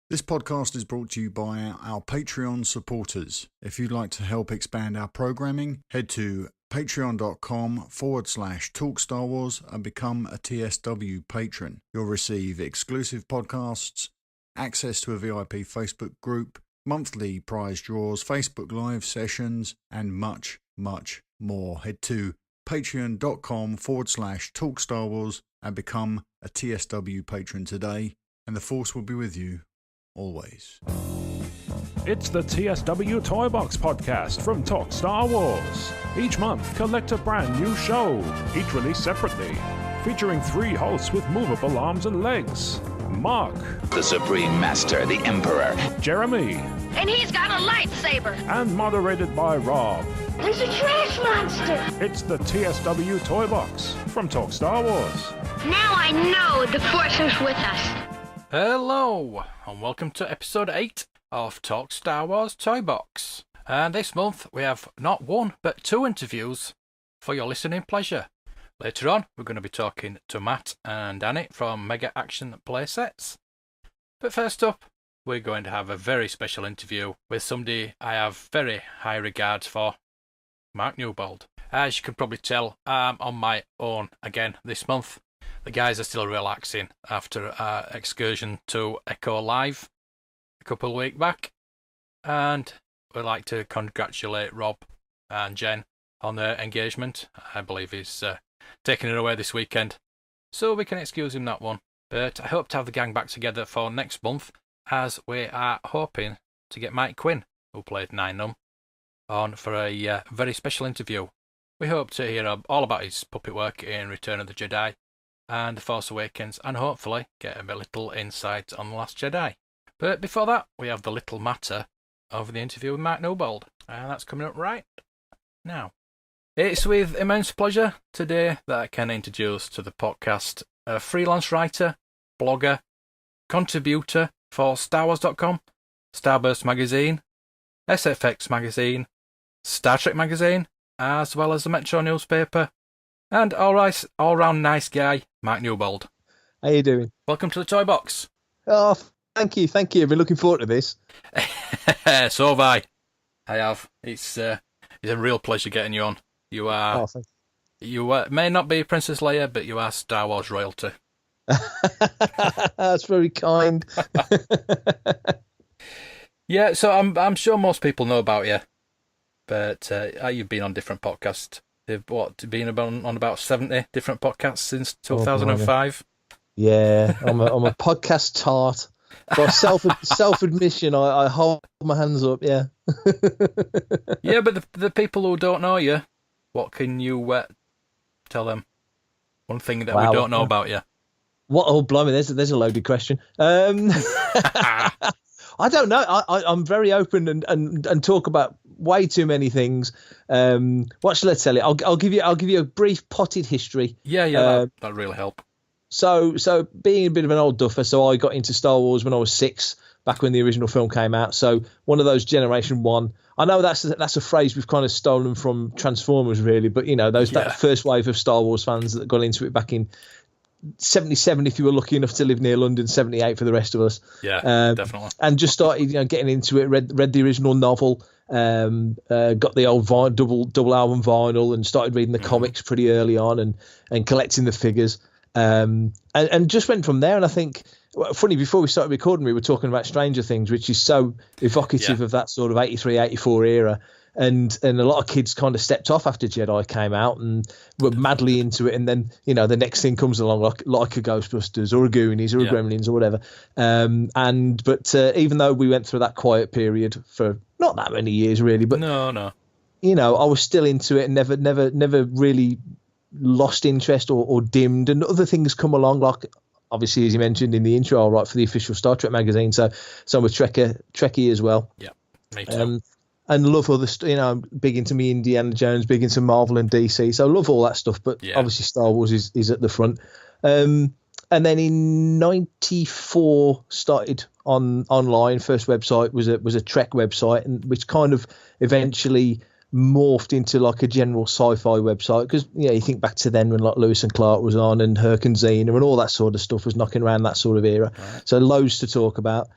This podcast is brought to you by our Patreon supporters. If you'd like to help expand our programming, head to patreon.com/Talk Star Wars and become a TSW patron. You'll receive exclusive podcasts, access to a VIP Facebook group, monthly prize draws, Facebook Live sessions, and much, much more. Head to patreon.com/Talk Star Wars and become a TSW patron today, and the Force will be with you always. It's the TSW ToyBox podcast from Talk Star Wars. Each month, collect a brand new show, each released separately, featuring 3 hosts with movable arms and legs. Mark, the Supreme Master, the Emperor. Jeremy, and he's got a lightsaber. And moderated by Rob. There's a trash monster. It's the TSW ToyBox from Talk Star Wars. Now I know the Force is with us. Hello, and welcome to episode 8 of Talk Star Wars ToyBox. And this month we have not 1 but 2 interviews for your listening pleasure. Later on we're going to be talking to Matt and Dani from Mega Action Playsets. But first up, we're going to have a very special interview with somebody I have very high regards for, Mark Newbold. As you can probably tell, I'm on my own again this month. The guys are still relaxing after our excursion to Echo Live a couple of weeks back. And we'd like to congratulate Rob and Jen on their engagement. I believe he's taking it away this weekend, so we can excuse him that one. But I hope to have the gang back together for next month, as we are hoping to get Mike Quinn, who played Nine, on for a very special interview. We hope to hear all about his puppet work in Return of the Jedi and The Force Awakens, and hopefully get a little insight on The Last Jedi. But before that, we have the little matter of the interview with Mark Newbold, and that's coming up right now. It's with immense pleasure today that I can introduce to the podcast a freelance writer, blogger, contributor for StarWars.com, Starburst Magazine, SFX Magazine, Star Trek Magazine, as well as the Metro newspaper, and all-round nice guy, Mark Newbold. How you doing? Welcome to the Toy Box. Oh, thank you. I've been looking forward to this. So have I. I have. It's a real pleasure getting you on. You are. Oh, you may not be Princess Leia, but you are Star Wars royalty. That's very kind. Yeah, so I'm sure most people know about you, but you've been on different podcasts. You've been on about 70 different podcasts since 2005. Yeah, I'm a podcast tart. By self admission, I hold my hands up. Yeah. Yeah, but the people who don't know you, what can you tell them? One thing that we don't know about you. What? Oh, blimey! There's a loaded question. I don't know. I'm very open and talk about way too many things. What shall I tell you? I'll give you a brief potted history. Yeah, that'd really help. So being a bit of an old duffer, so I got into Star Wars when I was 6, back when the original film came out. So one of those Generation 1. I know that's a phrase we've kind of stolen from Transformers, really, but that first wave of Star Wars fans that got into it back in 77, if you were lucky enough to live near London, 78 for the rest of us. Yeah, definitely. And just started, getting into it. Read the original novel. Got the old double album vinyl, and started reading the comics pretty early on, and collecting the figures. And just went from there. And I think, funny, before we started recording, we were talking about Stranger Things, which is so evocative of that sort of 83, 84 era. And a lot of kids kind of stepped off after Jedi came out and were madly into it. And then, the next thing comes along like a Ghostbusters or a Goonies or a Gremlins or whatever. But even though we went through that quiet period for not that many years, really, but no, I was still into it and never really lost interest or dimmed. And other things come along, like obviously, as you mentioned in the intro, I write for the official Star Trek magazine, so I'm a Trekkie as well. Yeah, me too. And love other, I'm big into me Indiana Jones, big into Marvel and DC, so I love all that stuff. But obviously, Star Wars is at the front. And then in '94, started online. First website was a Trek website, and which kind of eventually morphed into like a general sci-fi website, because you think back to then when like Lewis and Clark was on and Herc and Xena and all that sort of stuff was knocking around that sort of era. Right. So loads to talk about.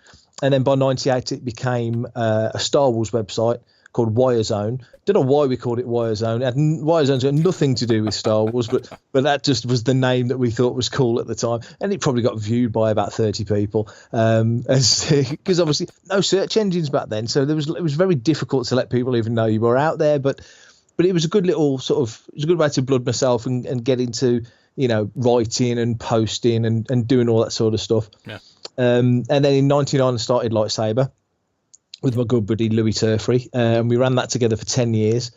And then by 98 it became a Star Wars website called Wirezone. Don't know why we called it Wirezone. Wirezone's got nothing to do with Star Wars, but that just was the name that we thought was cool at the time. And it probably got viewed by about 30 people, because obviously no search engines back then. So it was very difficult to let people even know you were out there. But it was a good little it was a good way to blood myself and get into, writing and posting and doing all that sort of stuff. Yeah. And then in 99 I started Lightsaber with my good buddy Louis Turfrey, and we ran that together for 10 years,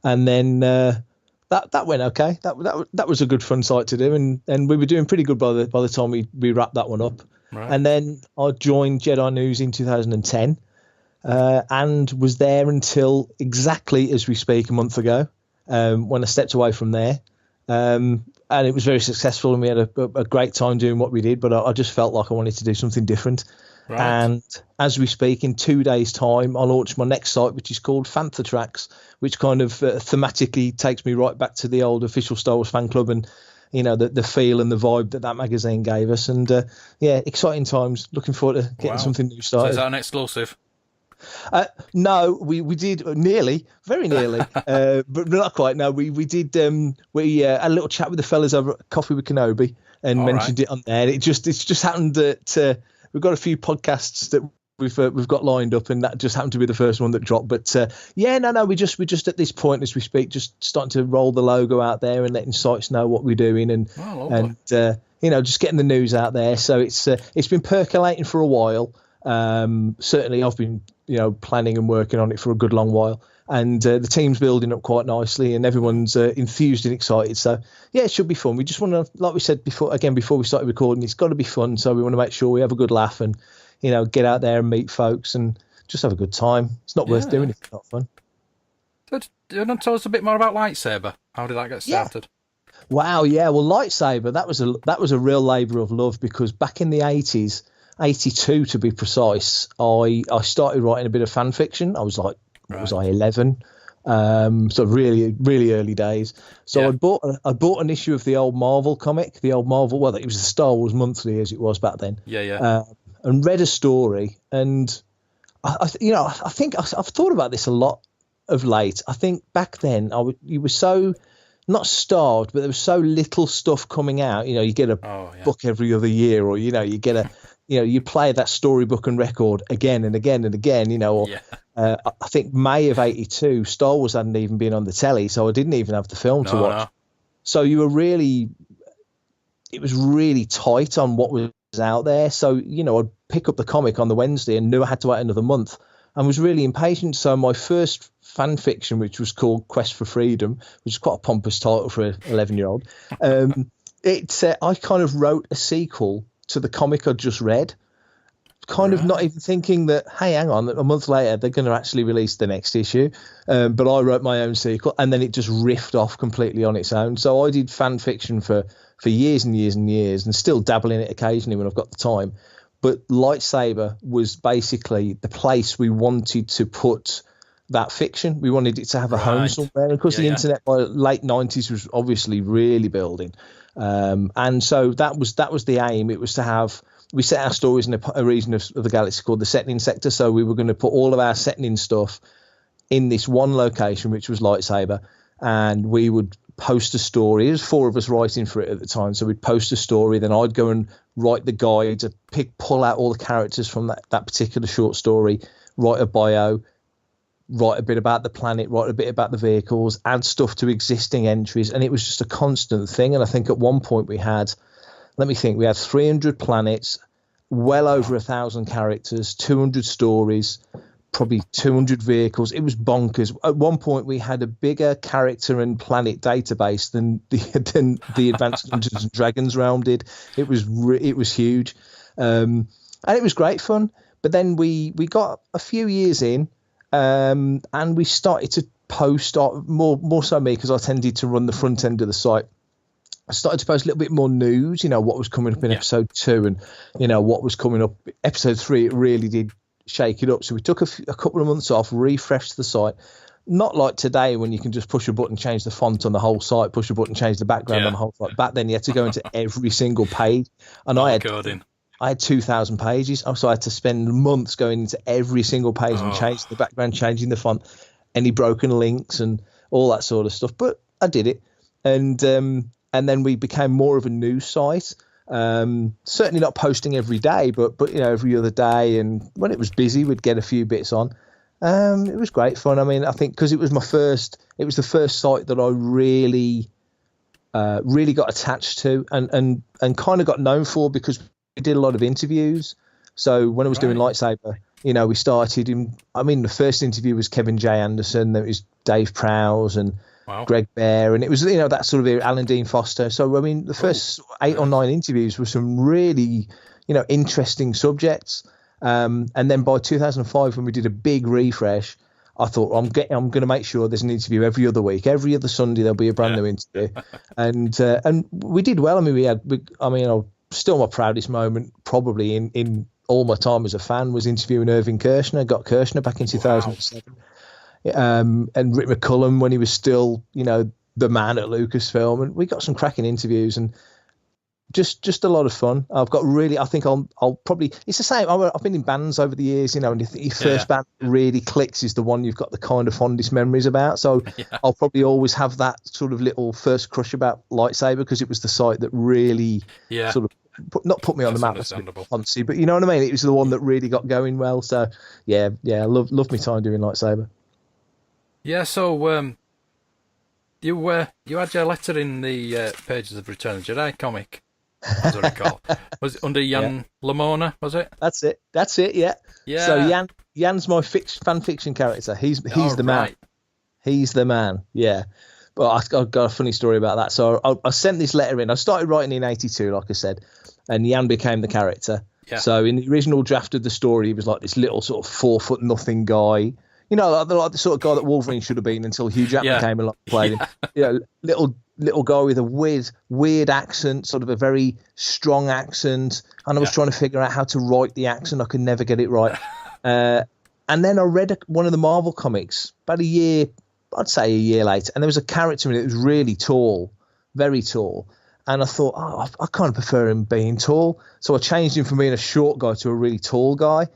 and then that went okay. That was a good fun site to do, and we were doing pretty good by the time we wrapped that one up. Right. And then I joined Jedi News in 2010, and was there until exactly as we speak a month ago, when I stepped away from there. And it was very successful, and we had a great time doing what we did, but I just felt like I wanted to do something different. Right. And as we speak, in 2 days' time, I'll launch my next site, which is called Fantha Tracks, which kind of thematically takes me right back to the old official Star Wars fan club and, the feel and the vibe that magazine gave us. And, exciting times. Looking forward to getting something new started. So is that an exclusive? No, we did very nearly, but not quite. No, we did. We had a little chat with the fellas over at Coffee with Kenobi and mentioned it on there. It's just happened that we've got a few podcasts that we've got lined up, and that just happened to be the first one that dropped. But we just at this point as we speak, just starting to roll the logo out there and letting sites know what we're doing, and just getting the news out there. So it's been percolating for a while. Certainly I've been planning and working on it for a good long while, and the team's building up quite nicely, and everyone's enthused and excited. So it should be fun. We just want to, like we said before we started recording, it's got to be fun. So we want to make sure we have a good laugh and get out there and meet folks and just have a good time. It's not worth doing if it's not fun. So, do you want to tell us a bit more about Lightsaber? How did that get started? Wow, yeah. Well, Lightsaber, that was a real labour of love, because back in the 80s, 82 to be precise, I started writing a bit of fan fiction. I was like, what was I, 11? So really, really early days. So I bought an issue of the old Marvel comic, it was the Star Wars Monthly as it was back then. And read a story, and I think I've thought about this a lot of late. I think back then you were so not starved, but there was so little stuff coming out. You get a book every other year, or you get a you play that storybook and record again and again and again. I think May of 82, Star Wars hadn't even been on the telly, so I didn't even have the film to watch. No. So it was really tight on what was out there. So I'd pick up the comic on the Wednesday and knew I had to wait another month, and was really impatient. So my first fan fiction, which was called Quest for Freedom, which is quite a pompous title for an 11-year-old, I kind of wrote a sequel to the comic I'd just read, not even thinking that, hey, hang on, a month later they're going to actually release the next issue. But I wrote my own sequel, and then it just riffed off completely on its own. So I did fan fiction for years and years and years, and still dabble in it occasionally when I've got the time. But Lightsaber was basically the place we wanted to put that fiction. We wanted it to have a home somewhere. And of course, the internet by late 90s was obviously really building. And so that was the aim. It was to have, we set our stories in a region of the galaxy called the Setting Sector. So we were going to put all of our setting stuff in this one location, which was Lightsaber, and we would post a story. There's 4 of us writing for it at the time, so we'd post a story, then I'd go and write the guides, pull out all the characters from that particular short story, write a bio, write a bit about the planet, write a bit about the vehicles, add stuff to existing entries, and it was just a constant thing. And I think at one point we had 300 planets, well over 1,000 characters, 200 stories, probably 200 vehicles. It was bonkers. At one point we had a bigger character and planet database than the Advanced Dungeons and Dragons realm did. It was huge, and it was great fun. But then we got a few years in, and we started to post more so me, because I tended to run the front end of the site. I started to post a little bit more news, what was coming up in episode 2, and what was coming up episode 3. It really did shake it up. So we took a couple of months off, refreshed the site, not like today when you can just push a button, change the font on the whole site, push a button, change the background on the whole site. Back then, you had to go into every single page, and I had 2,000 pages, so I had to spend months going into every single page and changing the background, changing the font, any broken links, and all that sort of stuff. But I did it, and then we became more of a news site. Certainly not posting every day, but every other day, and when it was busy, we'd get a few bits on. It was great fun. I mean, I think because it was the first site that I really got attached to and kind of got known for, because we did a lot of interviews. So when I was doing Lightsaber, we started the first interview was Kevin J. Anderson, there was Dave Prowse and Greg Bear, and it was, that sort of Alan Dean Foster. So, I mean, the first 8 or 9 interviews were some really, interesting subjects. And then by 2005, when we did a big refresh, I thought I'm going to make sure there's an interview every other week, every other Sunday there'll be a brand new interview, and we did well. I mean, still my proudest moment probably in all my time as a fan was interviewing Irving Kershner. Got Kershner back in 2007, and Rick McCullum when he was still the man at Lucasfilm, and we got some cracking interviews and. Just a lot of fun. I think I'll probably, it's the same. I've been in bands over the years, and your first band really clicks is the one you've got the kind of fondest memories about. So I'll probably always have that sort of little first crush about Lightsaber, because it was the site that really sort of not put me on the map, honestly, but you know what I mean? It was the one that really got going well. So I love my time doing Lightsaber. Yeah. So you had your letter in the pages of Return of the Jedi comic. As I recall, was it under Jan Lamona? Was it? That's it. Yeah. So Jan's my fan fiction character. He's the man. He's the man. Yeah. But I've got a funny story about that. So I sent this letter in. I started writing in '82, like I said, and Jan became the character. Yeah. So in the original draft of the story, he was like this little sort of 4'0" guy. Like the sort of guy that Wolverine should have been until Hugh Jackman came along and played him. Little guy with a weird accent, sort of a very strong accent. And I was trying to figure out how to write the accent. I could never get it right. And then I read one of the Marvel comics about a year later. And there was a character in it that was really tall, very tall. And I thought, I kind of prefer him being tall. So I changed him from being a short guy to a really tall guy.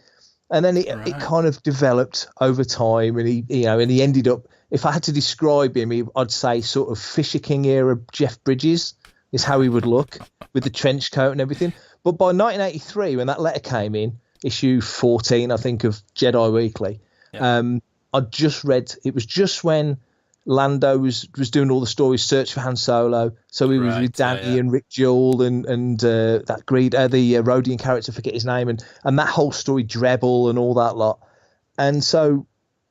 And then it kind of developed over time, and he ended up. If I had to describe him, I'd say sort of Fisher King era Jeff Bridges is how he would look with the trench coat and everything. But by 1983, when that letter came in, issue 14, I think, of Jedi Weekly, I'd just read. It was just when Lando was doing all the stories, Search for Han Solo. So he was with Danny and Rick Jewell and that the Rhodian character, forget his name, and that whole story, Drebble and all that lot. And so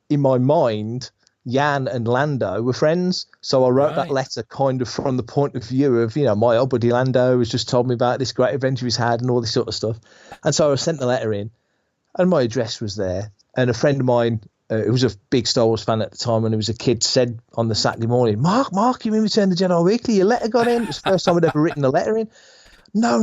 in my mind, Jan and Lando were friends. So I wrote that letter kind of from the point of view of, my old buddy Lando has just told me about this great adventure he's had and all this sort of stuff. And so I sent the letter in, and my address was there. And a friend of mine, who was a big Star Wars fan at the time when he was a kid, said on the Saturday morning, Mark, you mean Return to the Jedi Weekly? Your letter got in? It was the first time I'd ever written a letter in. No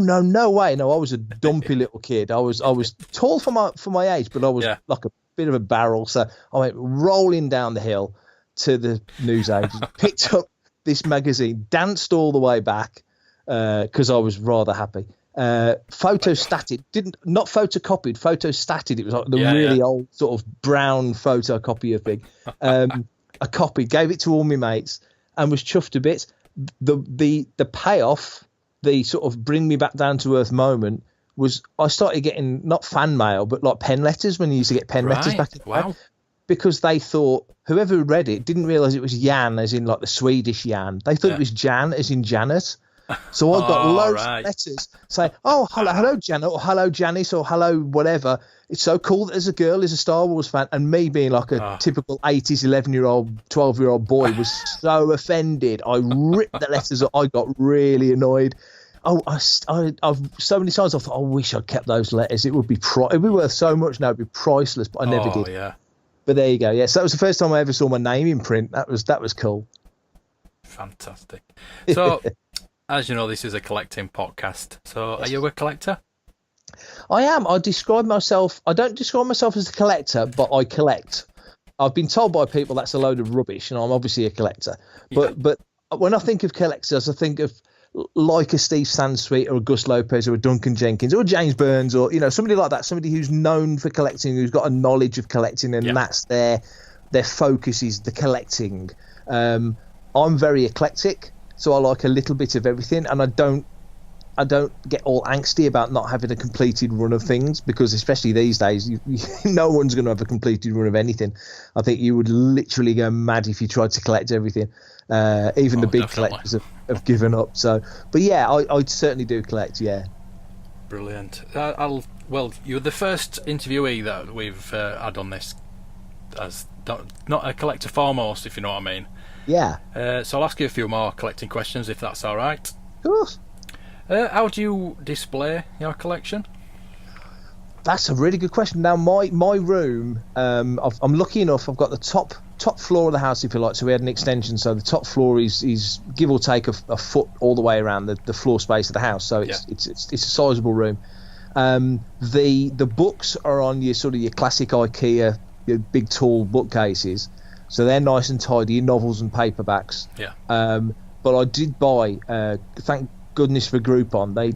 way. No, I was a dumpy little kid. I was tall for my age, but I was like a bit of a barrel. So I went rolling down the hill to the newsagent, picked up this magazine, danced all the way back because I was rather happy. Photostated, not photocopied, photostated. It was like the old sort of brown photocopier thing. I copied, gave it to all my mates, and was chuffed to bits. The payoff, the sort of bring me back down to earth moment, was I started getting not fan mail, but like pen letters when you used to get pen letters back in the day. Because they thought whoever read it didn't realise it was Jan, as in like the Swedish Jan. They thought it was Jan, as in Janet. So I got loads of letters saying, hello Janet, or hello Janice, or hello whatever. It's so cool that there's a girl who's a Star Wars fan. And me being like a typical 80s 11-year-old, 12-year-old boy was so offended. I ripped the letters up. I got really annoyed. I've so many times I thought, I wish I'd kept those letters. It would be it'd be worth so much now. It'd be priceless, but I never did. Yeah. But there you go. Yeah, so that was the first time I ever saw my name in print. That was cool. Fantastic. So, as you know, this is a collecting podcast. So, are you a collector? I am. I don't describe myself as a collector, but I collect. I've been told by people that's a load of rubbish, and I'm obviously a collector. But when I think of collectors, I think of like a Steve Sansweet or a Gus Lopez or a Duncan Jenkins or a James Burns or somebody like that, somebody who's known for collecting, who's got a knowledge of collecting, and that's their focus is the collecting. I'm very eclectic, so I like a little bit of everything, and I don't get all angsty about not having a completed run of things, because especially these days, no one's going to have a completed run of anything. I think you would literally go mad if you tried to collect everything. Even the big collectors have given up. So, but yeah, I certainly do collect. Yeah, brilliant. Well, you're the first interviewee that we've had on this as not a collector foremost, if you know what I mean. Yeah. So I'll ask you a few more collecting questions, if that's all right. Of course. How do you display your collection? That's a really good question. Now, my room, I'm lucky enough. I've got the top floor of the house, if you like. So we had an extension. So the top floor is give or take a foot all the way around the floor space of the house. So it's a sizable room. The books are on your classic IKEA, your big tall bookcases. So they're nice and tidy, novels and paperbacks. Yeah. But I did buy, thank goodness for Groupon, they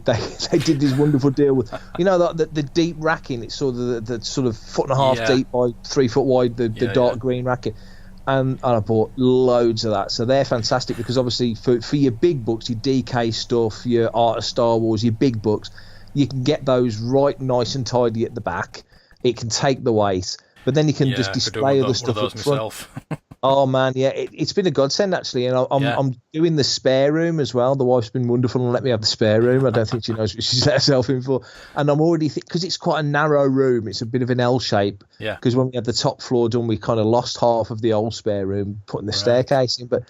did this wonderful deal with the deep racking. It's sort of the sort of foot and a half deep by 3 foot wide, the dark green racking, and I bought loads of that. So they're fantastic, because obviously for your big books, your DK stuff, your Art of Star Wars, your big books, you can get those right nice and tidy at the back. It can take the weight, but then you can just display other stuff up front. Oh man, yeah, it's been a godsend actually, and I'm doing the spare room as well. The wife's been wonderful and let me have the spare room. I don't think she knows what she's let herself in for, and I'm already because it's quite a narrow room. It's a bit of an L shape. Yeah. Because when we had the top floor done, we kind of lost half of the old spare room, putting the staircase in. But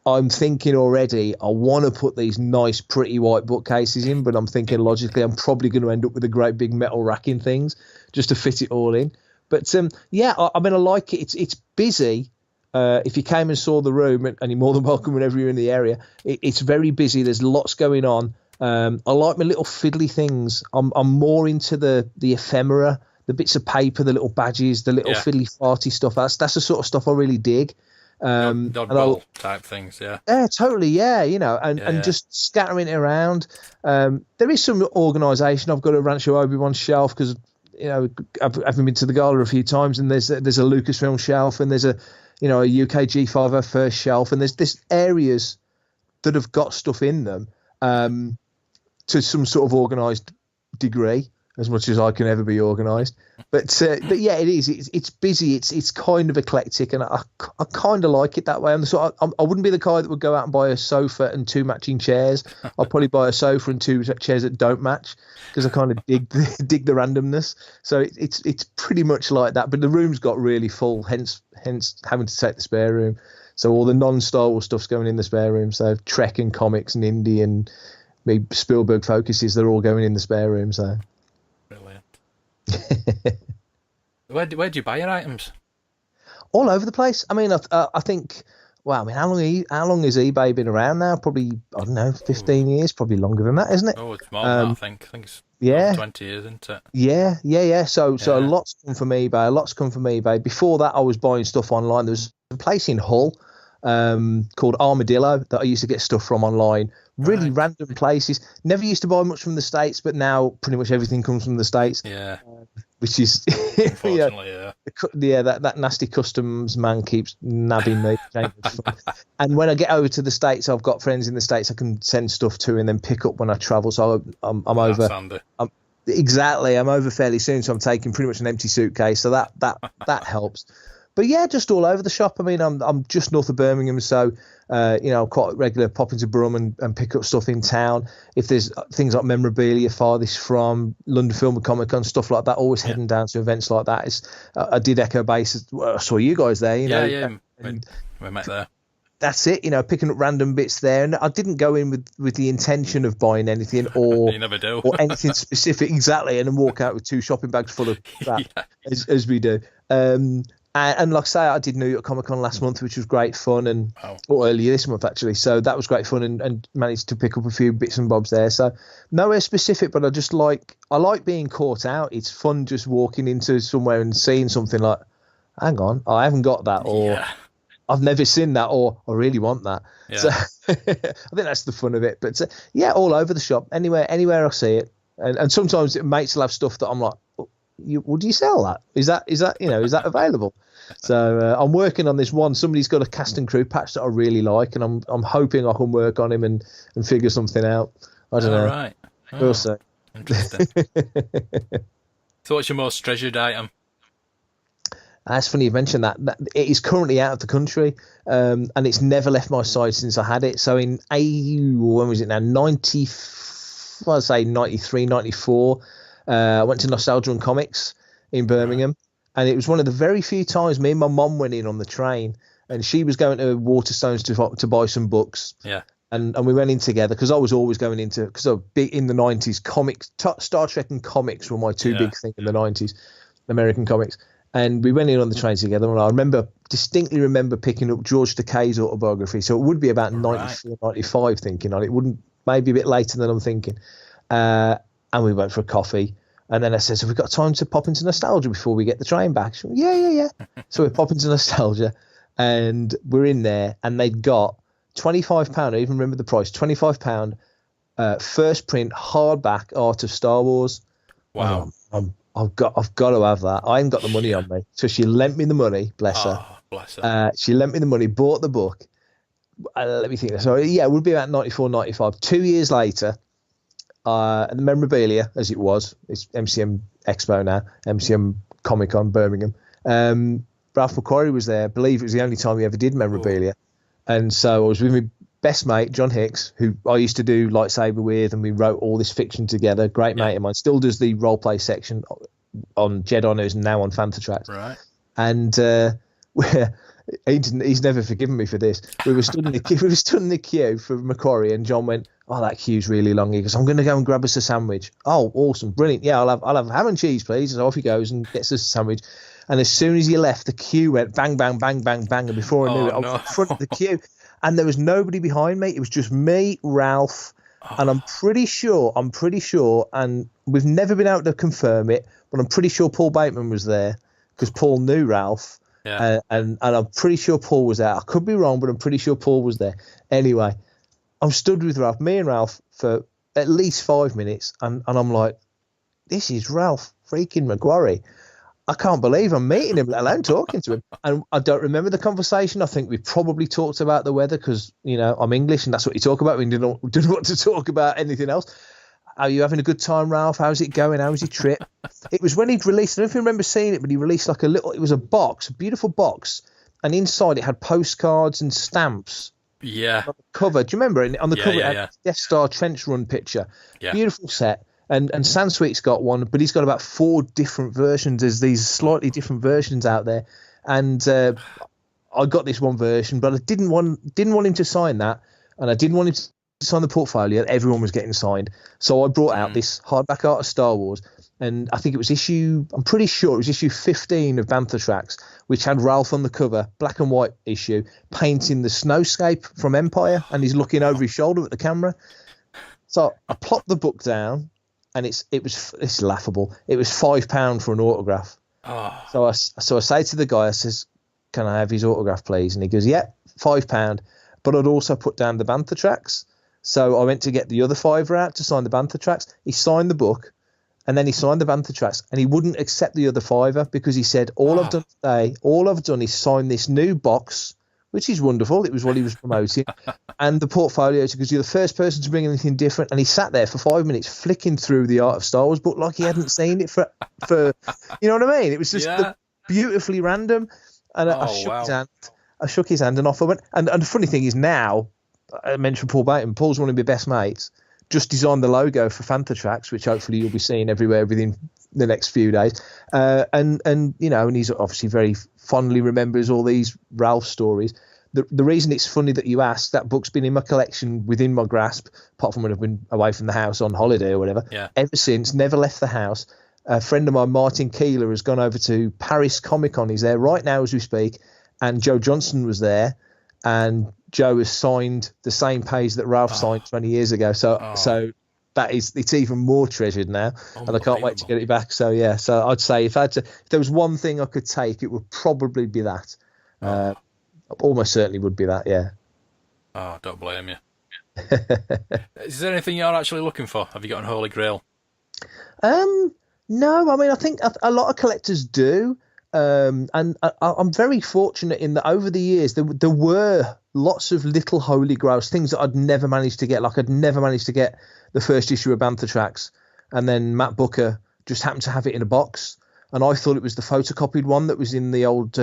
I'm thinking already, I want to put these nice, pretty white bookcases in, but I'm thinking logically, I'm probably going to end up with a great big metal racking things just to fit it all in. But yeah, I mean, I like it. It's busy. If you came and saw the room, and you're more than welcome whenever you're in the area, it's very busy. There's lots going on. I like my little fiddly things. I'm more into the ephemera, the bits of paper, the little badges, the little fiddly farty stuff. That's the sort of stuff I really dig. Dodgeball type things, yeah. Yeah, totally, yeah, and just scattering it around. There is some organisation. I've got a Rancho Obi-Wan shelf because, I've been to the gala a few times, and there's a Lucasfilm shelf, and there's a UK G501st shelf, and there's areas that have got stuff in them to some sort of organised degree, as much as I can ever be organised. But yeah, it is. It's busy. It's kind of eclectic, and I kind of like it that way. I wouldn't be the guy that would go out and buy a sofa and 2 matching chairs. I'll probably buy a sofa and 2 chairs that don't match, because I kind of dig the randomness. So it's pretty much like that. But the room's got really full, hence having to take the spare room. So all the non-Star Wars stuff's going in the spare room. So Trek and comics and indie and maybe Spielberg focuses, they're all going in the spare room. So brilliant. Where do you buy your items? All over the place. I mean, I think. Well, I mean, how long has eBay been around now? Probably, I don't know, 15 years. Probably longer than that, isn't it? Oh, it's more than that, I think. I think it's 20 years, isn't it? Yeah. So a lot's come from eBay. Before that, I was buying stuff online. There was a place in Hull called Armadillo that I used to get stuff from online. Really random places. Never used to buy much from the States, but now pretty much everything comes from the States. Yeah. Which is, unfortunately, that nasty customs man keeps nabbing me. And when I get over to the States, I've got friends in the States I can send stuff to and then pick up when I travel. So I'm over. Exactly. I'm over fairly soon, so I'm taking pretty much an empty suitcase. So that helps. But yeah, just all over the shop. I mean, I'm just north of Birmingham, so quite regular pop into Brum and pick up stuff in town. If there's things like memorabilia farthest from London Film and Comic Con, stuff like that, always heading down to events like that. I did Echo Base. I saw you guys there. We met there. That's it, picking up random bits there. And I didn't go in with the intention of buying anything or you never do. or anything specific, exactly, and then walk out with 2 shopping bags full of crap, as we do. And like I say, I did New York Comic Con last month, which was great fun, or earlier this month actually. So that was great fun, and managed to pick up a few bits and bobs there. So nowhere specific, but I like being caught out. It's fun just walking into somewhere and seeing something like, hang on, I haven't got that, or I've never seen that, or I really want that. Yeah. So I think that's the fun of it. But yeah, all over the shop, anywhere I see it, and sometimes mates will have stuff that I'm like, would you sell that? Is that is that available? So I'm working on this one. Somebody's got a cast and crew patch that I really like, and I'm hoping I can work on him and figure something out. I don't know. Right. We'll see. Interesting. So what's your most treasured item? That's funny you mentioned that. It is currently out of the country, and it's never left my side since I had it. So in when was it now? 93, 94. I went to Nostalgia and Comics in Birmingham, and it was one of the very few times me and my mum went in on the train, and she was going to Waterstones to buy some books. Yeah. And we went in together because I was always going into, because I was big in the 90s. Comics, Star Trek and comics were my two big things in the 90s, American comics. And we went in on the train together, and I distinctly remember picking up George Takei's autobiography. So it would be about 94, 95 thinking on it. Wouldn't, maybe a bit later than I'm thinking. And we went for a coffee. And then I said, so we've got time to pop into Nostalgia before we get the train back. She went, yeah. So we pop into Nostalgia, and we're in there, and they'd got £25. I even remember the price, £25, first print hardback Art of Star Wars. Wow. I've got to have that. I ain't got the money on me. So she lent me the money, bless her. Bless her. She lent me the money, bought the book. Let me think. So yeah, it would be about 94, 95. 2 years later, the memorabilia, as it was, it's MCM Expo now, MCM Comic Con Birmingham. Ralph McQuarrie was there. I believe it was the only time he ever did memorabilia. And so I was with my best mate, John Hicks, who I used to do Lightsaber with, and we wrote all this fiction together. Great mate of mine. Still does the role play section on Jedi News and now on Fantha Tracks. Right. And he's never forgiven me for this. We were stood in the queue for Macquarie, and John went, "Oh, that queue's really long." He goes, "I'm going to go and grab us a sandwich." "Oh, awesome, brilliant. Yeah, I'll have ham and cheese, please." So off he goes and gets us a sandwich. And as soon as he left, the queue went bang, bang, bang, bang, bang. And before I knew it, I was in front of the queue. And there was nobody behind me. It was just me, Ralph. And I'm pretty sure, and we've never been able to confirm it, but I'm pretty sure Paul Bateman was there because Paul knew Ralph. Yeah. And I'm pretty sure Paul was there. I could be wrong, but I'm pretty sure Paul was there. Anyway, I'm stood with Ralph, me and Ralph, for at least 5 minutes. And I'm like, this is Ralph freaking McQuarrie. I can't believe I'm meeting him, let alone talking to him. And I don't remember the conversation. I think we probably talked about the weather because, I'm English and that's what you talk about. We didn't want to talk about anything else. Are you having a good time, Ralph? How's it going? How was your trip? It was when he'd released, I don't know if you remember seeing it, but he released like it was a box, a beautiful box. And inside it had postcards and stamps. Yeah. On the cover. Do you remember? And on the cover, it had yeah. Death Star trench run picture. Yeah. Beautiful set. And Sansweet's got one, but he's got about 4 different versions. There's these slightly different versions out there. And I got this one version, but I didn't want him to sign that. And I didn't want him to sign the portfolio. Everyone was getting signed. So I brought out this hardback Art of Star Wars. And I think it was I'm pretty sure it was issue 15 of Fantha Tracks, which had Ralph on the cover, black and white issue, painting the snowscape from Empire. And he's looking over his shoulder at the camera. So I plopped the book down. And it's laughable. It was £5 for an autograph. Oh. So I say to the guy, I says, "Can I have his autograph, please?" And he goes, "Yeah, £5." But I'd also put down the Fantha Tracks. So I went to get the other £5 out to sign the Fantha Tracks. He signed the book, and then he signed the Fantha Tracks, and he wouldn't accept the other £5 because he said, all I've done is sign this new box, which is wonderful. It was what he was promoting. And the portfolio, because you're the first person to bring anything different. And he sat there for 5 minutes flicking through the Art of Star Wars book like he hadn't seen it for you know what I mean? It was just beautifully random. And I shook his hand and off I went. And the funny thing is now, I mentioned Paul Bateman. Paul's one of my best mates. Just designed the logo for Fantha Tracks, which hopefully you'll be seeing everywhere within the next few days. And he's obviously very fondly remembers all these Ralph stories. The reason it's funny that you asked, that book's been in my collection within my grasp, apart from when I've been away from the house on holiday or whatever, ever since, never left the house. A friend of mine, Martin Keeler, has gone over to Paris Comic Con. He's there right now as we speak. And Joe Johnston was there. And Joe has signed the same page that Ralph signed 20 years ago. So it's even more treasured now, and I can't wait to get it back. So yeah, so I'd say if there was one thing I could take, it would probably be that. Almost certainly would be that. Yeah. Oh, don't blame you. Is there anything you're actually looking for? Have you got an holy grail? No, I mean, I think a lot of collectors do. And I'm very fortunate in that over the years, there were lots of little holy grails, things that I'd never managed to get. Like I'd never managed to get the first issue of Fantha Tracks. And then Matt Booker just happened to have it in a box. And I thought it was the photocopied one that was in the old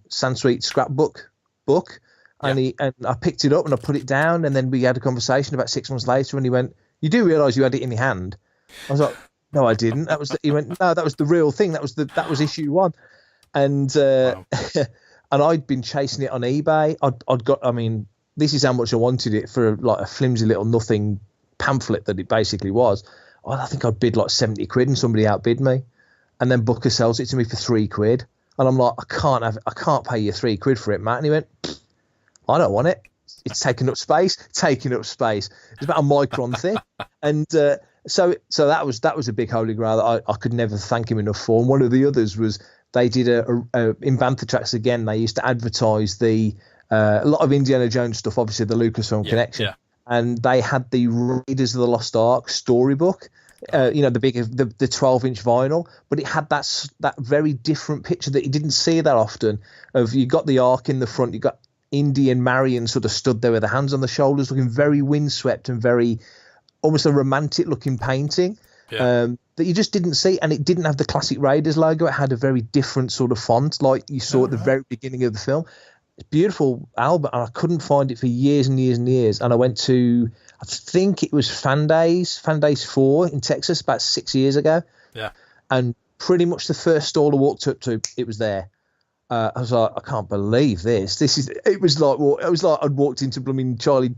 Sanskrit scrapbook book. And I picked it up and I put it down. And then we had a conversation about 6 months later. And he went, "You do realise you had it in your hand?" I was like, "No, I didn't." He went, "No, that was the real thing. That was issue 1." And wow. And I'd been chasing it on eBay. I mean, this is how much I wanted it for, like a flimsy little nothing pamphlet that it basically was. I think I'd bid like 70 quid and somebody outbid me. And then Booker sells it to me for 3 quid. And I'm like, I can't pay you 3 quid for it, Matt. And he went, "I don't want it. It's taking up space. It's about a micron thing." And so that was a big holy grail that I could never thank him enough for. And one of the others was they did in Fantha Tracks again. They used to advertise a lot of Indiana Jones stuff, obviously the Lucasfilm connection, and they had the Raiders of the Lost Ark storybook. The 12-inch vinyl, but it had that very different picture that you didn't see that often. Of you got the Ark in the front, you got Indy and Marion sort of stood there with their hands on the shoulders, looking very windswept and very almost a romantic looking painting that you just didn't see. And it didn't have the classic Raiders logo. It had a very different sort of font like you saw at the very beginning of the film. It's a beautiful album, and I couldn't find it for years and years and years. And I went to, I think it was Fan Days 4 in Texas about 6 years ago. Yeah. And pretty much the first stall I walked up to, it was there. I was like, I can't believe this. It was like I'd walked into blooming Charlie's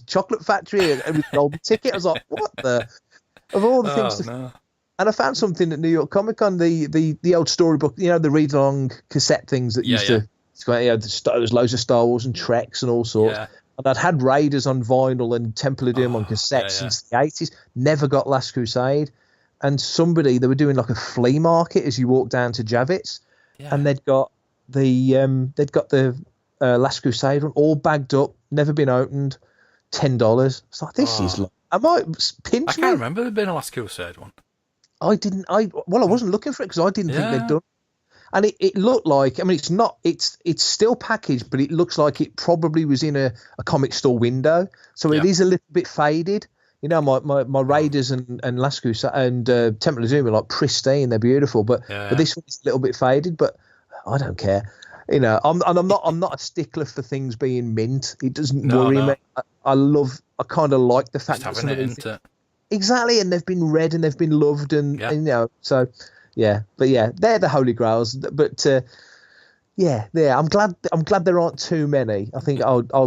chocolate factory and with an old ticket. I was like, what the, of all the things. No. And I found something at New York Comic Con, the old storybook, the read along cassette things that used to, there was loads of Star Wars and Treks and all sorts. Yeah. And I'd had Raiders on vinyl and Temple of Doom on cassette since the 80s. Never got Last Crusade. And they were doing like a flea market as you walk down to Javits, and they'd got the Last Crusade one all bagged up, never been opened, $10. It's like, this is like, I can't remember there being a Last Crusade one. I wasn't looking for it because I didn't think they'd done. And it looked like, I mean, it's not, it's still packaged, but it looks like it probably was in a comic store window. So it is a little bit faded. My Raiders and Last Crusade and Temple of Doom are like pristine. They're beautiful, but this one's a little bit faded. But I don't care. I'm not a stickler for things being mint. It doesn't worry me. I kind of like the fact that some of these things, exactly, and they've been read and they've been loved, and so but they're the holy grails. But I'm glad there aren't too many. I think I'd go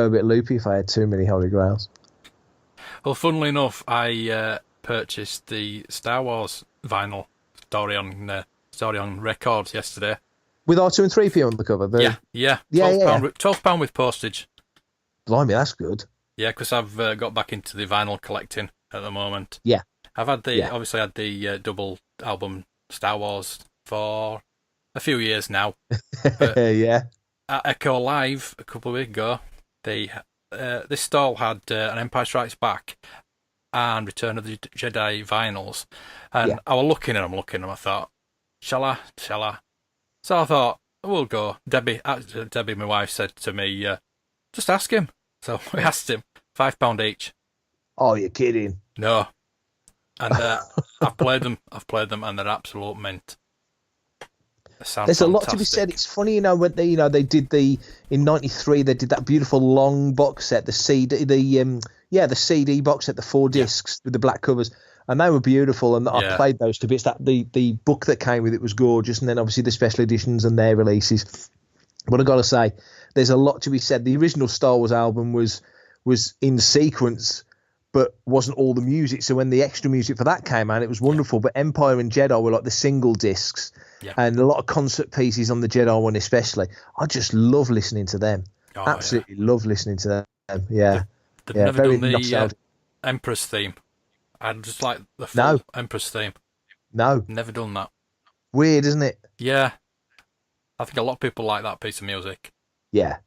a bit loopy if I had too many holy grails. Well, funnily enough, I purchased the Star Wars vinyl story on record yesterday. With R2 and 3PO on the cover? £12 with postage. Blimey, that's good. Yeah, because I've got back into the vinyl collecting at the moment. Yeah. I've had obviously had the double album Star Wars for a few years now. But at Echo Live a couple of weeks ago, this stall had an Empire Strikes Back and Return of the Jedi vinyls. And I was looking at them, I thought, shall I? So I thought, we'll go. Debbie, my wife, said to me, just ask him. So we asked him, £5 each. Oh, you're kidding. No. And I've played them, and they're absolute mint. There's a lot to be said. It's funny, when they did in '93, they did that beautiful long box set, the CD box set, the 4 discs with the black covers, and they were beautiful. And I played those to bits. That the book that came with it was gorgeous, and then obviously the special editions and their releases. But I got to say, there's a lot to be said. The original Star Wars album was in sequence, but wasn't all the music. So when the extra music for that came out, it was wonderful. But Empire and Jedi were like the single discs, and a lot of concert pieces on the Jedi one especially. I just love listening to them. Absolutely love listening to them. Yeah. They've Yeah, never very done the nostalgic. Empress theme. I'd just like the full No. Empress theme. No. Never done that. Weird, isn't it? Yeah, I think a lot of people like that piece of music. Yeah.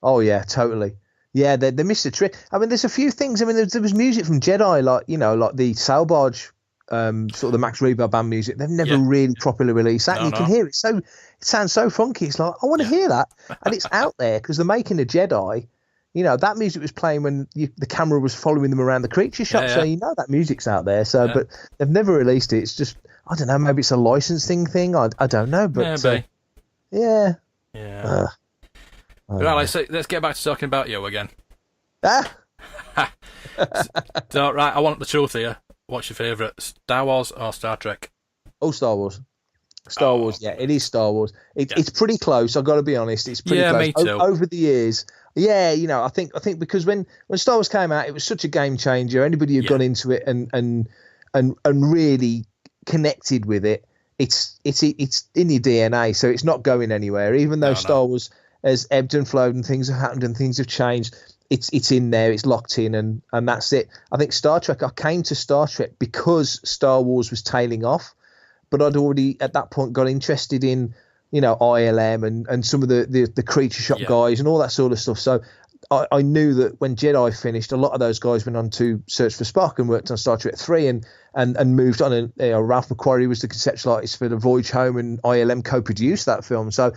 Oh, yeah, totally. Yeah, they missed a trick. I mean, there's a few things. I mean, there was music from Jedi, like, like the Sail Barge, sort of the Max Rebo band music. They've never really properly released that. No, And you can hear it. It sounds so funky. It's like, I want to hear that. And it's out there because they're making a Jedi. That music was playing when the camera was following them around the creature shop. Yeah. So that music's out there. So, but they've never released it. It's just, I don't know, maybe it's a licensing thing. I don't know. But yeah. Yeah. Right, let's get back to talking about you again. So, right, I want the truth here. What's your favourite, Star Wars or Star Trek? Oh, Star Wars. Star Wars, yeah, it is Star Wars. It's pretty close. I've got to be honest. It's pretty close. Me too. Over the years, I think because when Star Wars came out, it was such a game changer. Anybody who got into it and really connected with it, it's in your DNA, so it's not going anywhere. Even though Star Wars has ebbed and flowed and things have happened and things have changed, it's in there, it's locked in, and that's it. I think Star Trek, I came to Star Trek because Star Wars was tailing off, but I'd already at that point got interested in ILM and some of the creature shop guys and all that sort of stuff. So I knew that when Jedi finished, a lot of those guys went on to search for Spock and worked on Star Trek 3 and moved on. And Ralph McQuarrie was the conceptual artist for The Voyage Home, and ILM co-produced that film. So,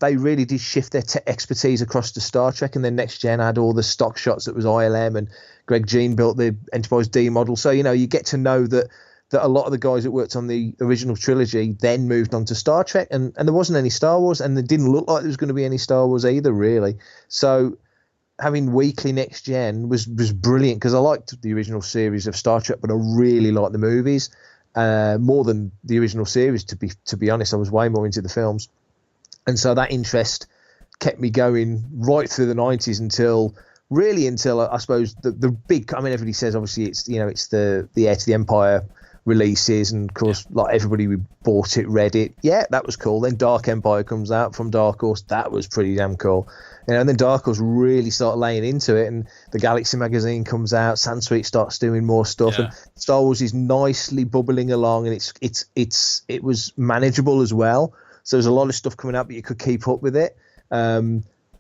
they really did shift their expertise across to Star Trek, and then Next Gen had all the stock shots that was ILM, and Greg Jean built the Enterprise D model. So, you get to know that a lot of the guys that worked on the original trilogy then moved on to Star Trek, and there wasn't any Star Wars, and it didn't look like there was going to be any Star Wars either, really. So having weekly Next Gen was brilliant, because I liked the original series of Star Trek, but I really liked the movies more than the original series. To be honest, I was way more into the films, and so that interest kept me going right through the 90s until I suppose the big. I mean, everybody says obviously it's the Heir to the Empire releases, and of course like everybody, we bought it, read it, that was cool. Then Dark Empire comes out from Dark Horse, that was pretty damn cool, and then Dark Horse really started laying into it, and the Galaxy magazine comes out, Sansweet starts doing more stuff, and Star Wars is nicely bubbling along, and it was manageable as well, so there's a lot of stuff coming out, but you could keep up with it.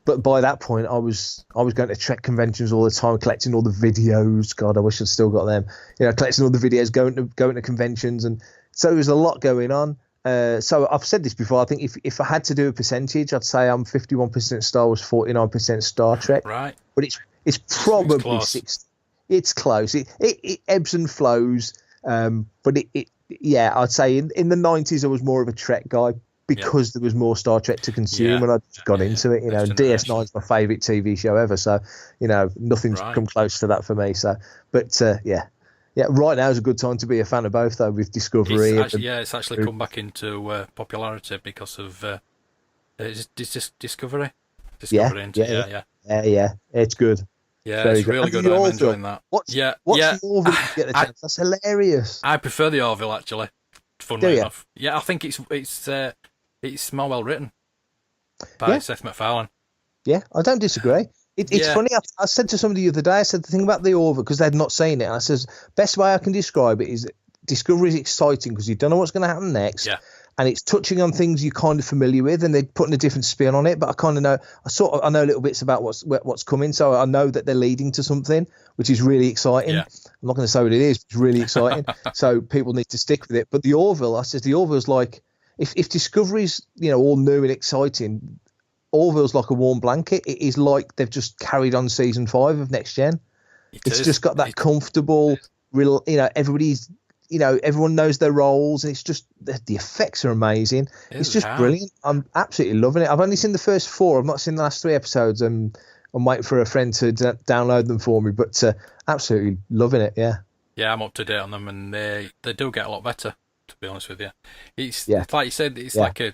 But by that point, I was going to Trek conventions all the time, collecting all the videos. God, I wish I'd still got them. Collecting all the videos, going to conventions, and so there was a lot going on. So I've said this before. I think if I had to do a percentage, I'd say I'm 51% Star Wars, 49% Star Trek. Right. But it's probably 60. It's close. It ebbs and flows. But I'd say in the 90s I was more of a Trek guy, because there was more Star Trek to consume, and I just got into it. DS9 is my favourite TV show ever, so nothing's come close to that for me. So, but right now is a good time to be a fan of both, though, with Discovery. It's actually come back into popularity because of it's just Discovery. Yeah, it's good. Yeah, it's really good. I'm enjoying that. What's the Orville? Get the chance? That's hilarious. I prefer the Orville, actually. Funnily enough, I think it's more well written by Seth MacFarlane. Yeah, I don't disagree. It's funny. I said to somebody the other day, I said the thing about the Orville, because they'd not seen it. And I says, best way I can describe it is Discovery is exciting because you don't know what's going to happen next. Yeah. And it's touching on things you're kind of familiar with, and they're putting a different spin on it. But I kind of know, I know little bits about what's coming, so I know that they're leading to something, which is really exciting. Yeah. I'm not going to say what it is, but it's really exciting. So people need to stick with it. But the Orville, the Orville's like, if Discovery's all new and exciting, Orville's like a warm blanket. It is like they've just carried on season 5 of Next Gen. It's just got that comfortable, real. Everybody's. Everyone knows their roles, and it's just the effects are amazing. It's just brilliant. I'm absolutely loving it. I've only seen the first 4. I've not seen the last 3 episodes, and I'm waiting for a friend to download them for me. But absolutely loving it. Yeah. Yeah, I'm up to date on them, and they do get a lot better. To be honest with you, it's like you said, it's like a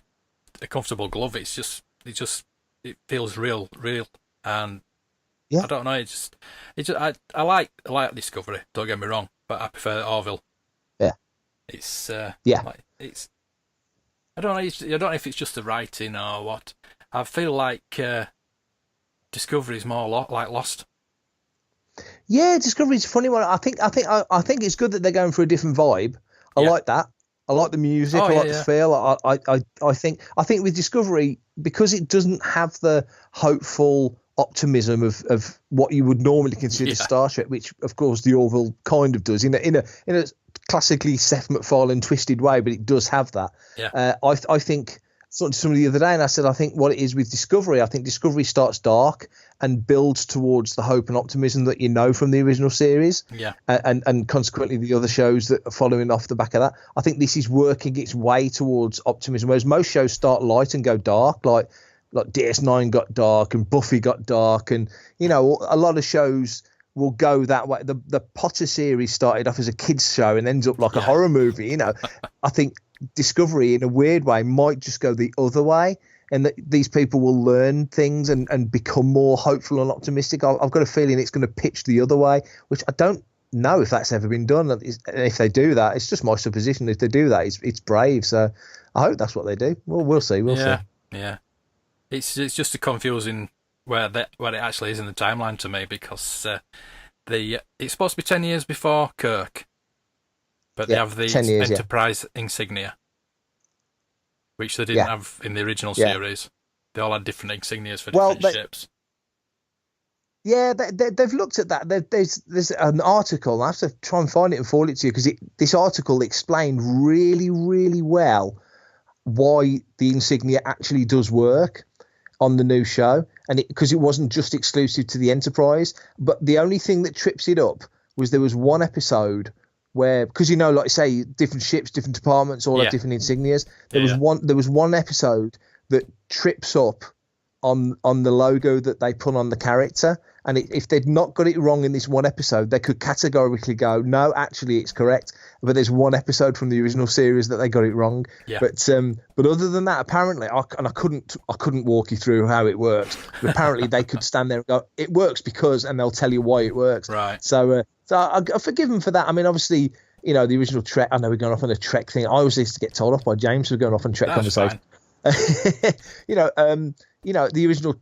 comfortable glove. It feels real, and I don't know. I like Discovery. Don't get me wrong, but I prefer Orville. Yeah, it's I don't know. I don't know if it's just the writing or what. I feel like Discovery is more like Lost. Yeah, Discovery's a funny one. I think it's good that they're going for a different vibe. I like that. I like the music. I like the feel. I think with Discovery, because it doesn't have the hopeful optimism of what you would normally consider Star Trek, which of course the Orville kind of does in a classically Seth MacFarlane twisted way, but it does have that. I think talking to somebody the other day, and I said I think what it is with Discovery, I think Discovery starts dark and builds towards the hope and optimism that you know from the original series, and consequently the other shows that are following off the back of that. I think this is working its way towards optimism, whereas most shows start light and go dark, like DS9 got dark and Buffy got dark, and a lot of shows will go that way. The Potter series started off as a kids show and ends up like a horror movie. I think Discovery in a weird way might just go the other way, and that these people will learn things and become more hopeful and optimistic. I've got a feeling it's going to pitch the other way, which I don't know if that's ever been done. And if they do that, it's just my supposition. If they do that, it's brave. So I hope that's what they do. Well, we'll see. We'll see. Yeah. It's just a confusing where it actually is in the timeline to me, because it's supposed to be 10 years before Kirk, but they have the Enterprise insignia, which they didn't have in the original series. They all had different insignias for different ships. Yeah, they've looked at that. There's an article. I have to try and find it and forward it to you, because this article explained really, really well why the insignia actually does work on the new show, and because it wasn't just exclusive to the Enterprise. But the only thing that trips it up was there was one episode where, because like I say, different ships, different departments all have different insignias. There was one episode that trips up on the logo that they put on the character, and if they'd not got it wrong in this one episode, they could categorically go, no, actually it's correct. But there's one episode from the original series that they got it wrong. But other than that, apparently, I couldn't walk you through how it works, but apparently they could stand there and go, it works because, and they'll tell you why it works. Right. So I forgive them for that. I mean, obviously, the original Trek, I know we're going off on a Trek thing. I always used to get told off by James for going off on Trek conversation. The original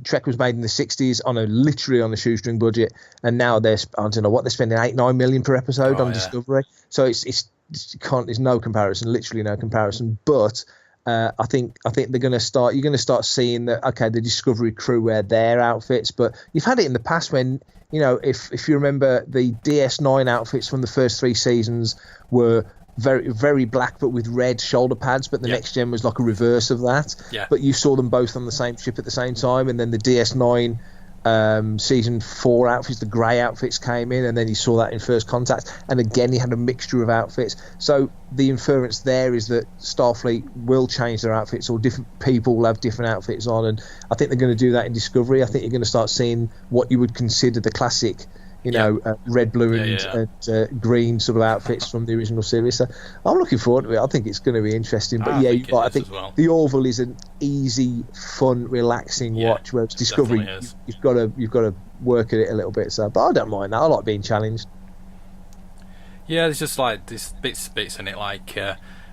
Trek was made in the 60s literally on a shoestring budget, and now they're spending $8-9 million per episode on Discovery. So there's no comparison, literally no comparison. But I think they're going to start. You're going to start seeing that. Okay, the Discovery crew wear their outfits, but you've had it in the past when if you remember, the DS9 outfits from the first 3 seasons were very, very black, but with red shoulder pads. But the next gen was like a reverse of that. But you saw them both on the same ship at the same time, and then the DS9 season 4 outfits, the grey outfits came in, and then you saw that in First Contact, and again you had a mixture of outfits. So the inference there is that Starfleet will change their outfits, or different people will have different outfits on, and I think they're going to do that in Discovery. I think you're going to start seeing what you would consider the classic red, blue, and green sort of outfits from the original series. So I'm looking forward to it. I think it's going to be interesting. But I think the Orville is an easy, fun, relaxing watch. Whereas Discovery, you've got to work at it a little bit. So, but I don't mind that. I like being challenged. Yeah, there's just like this bits in it, like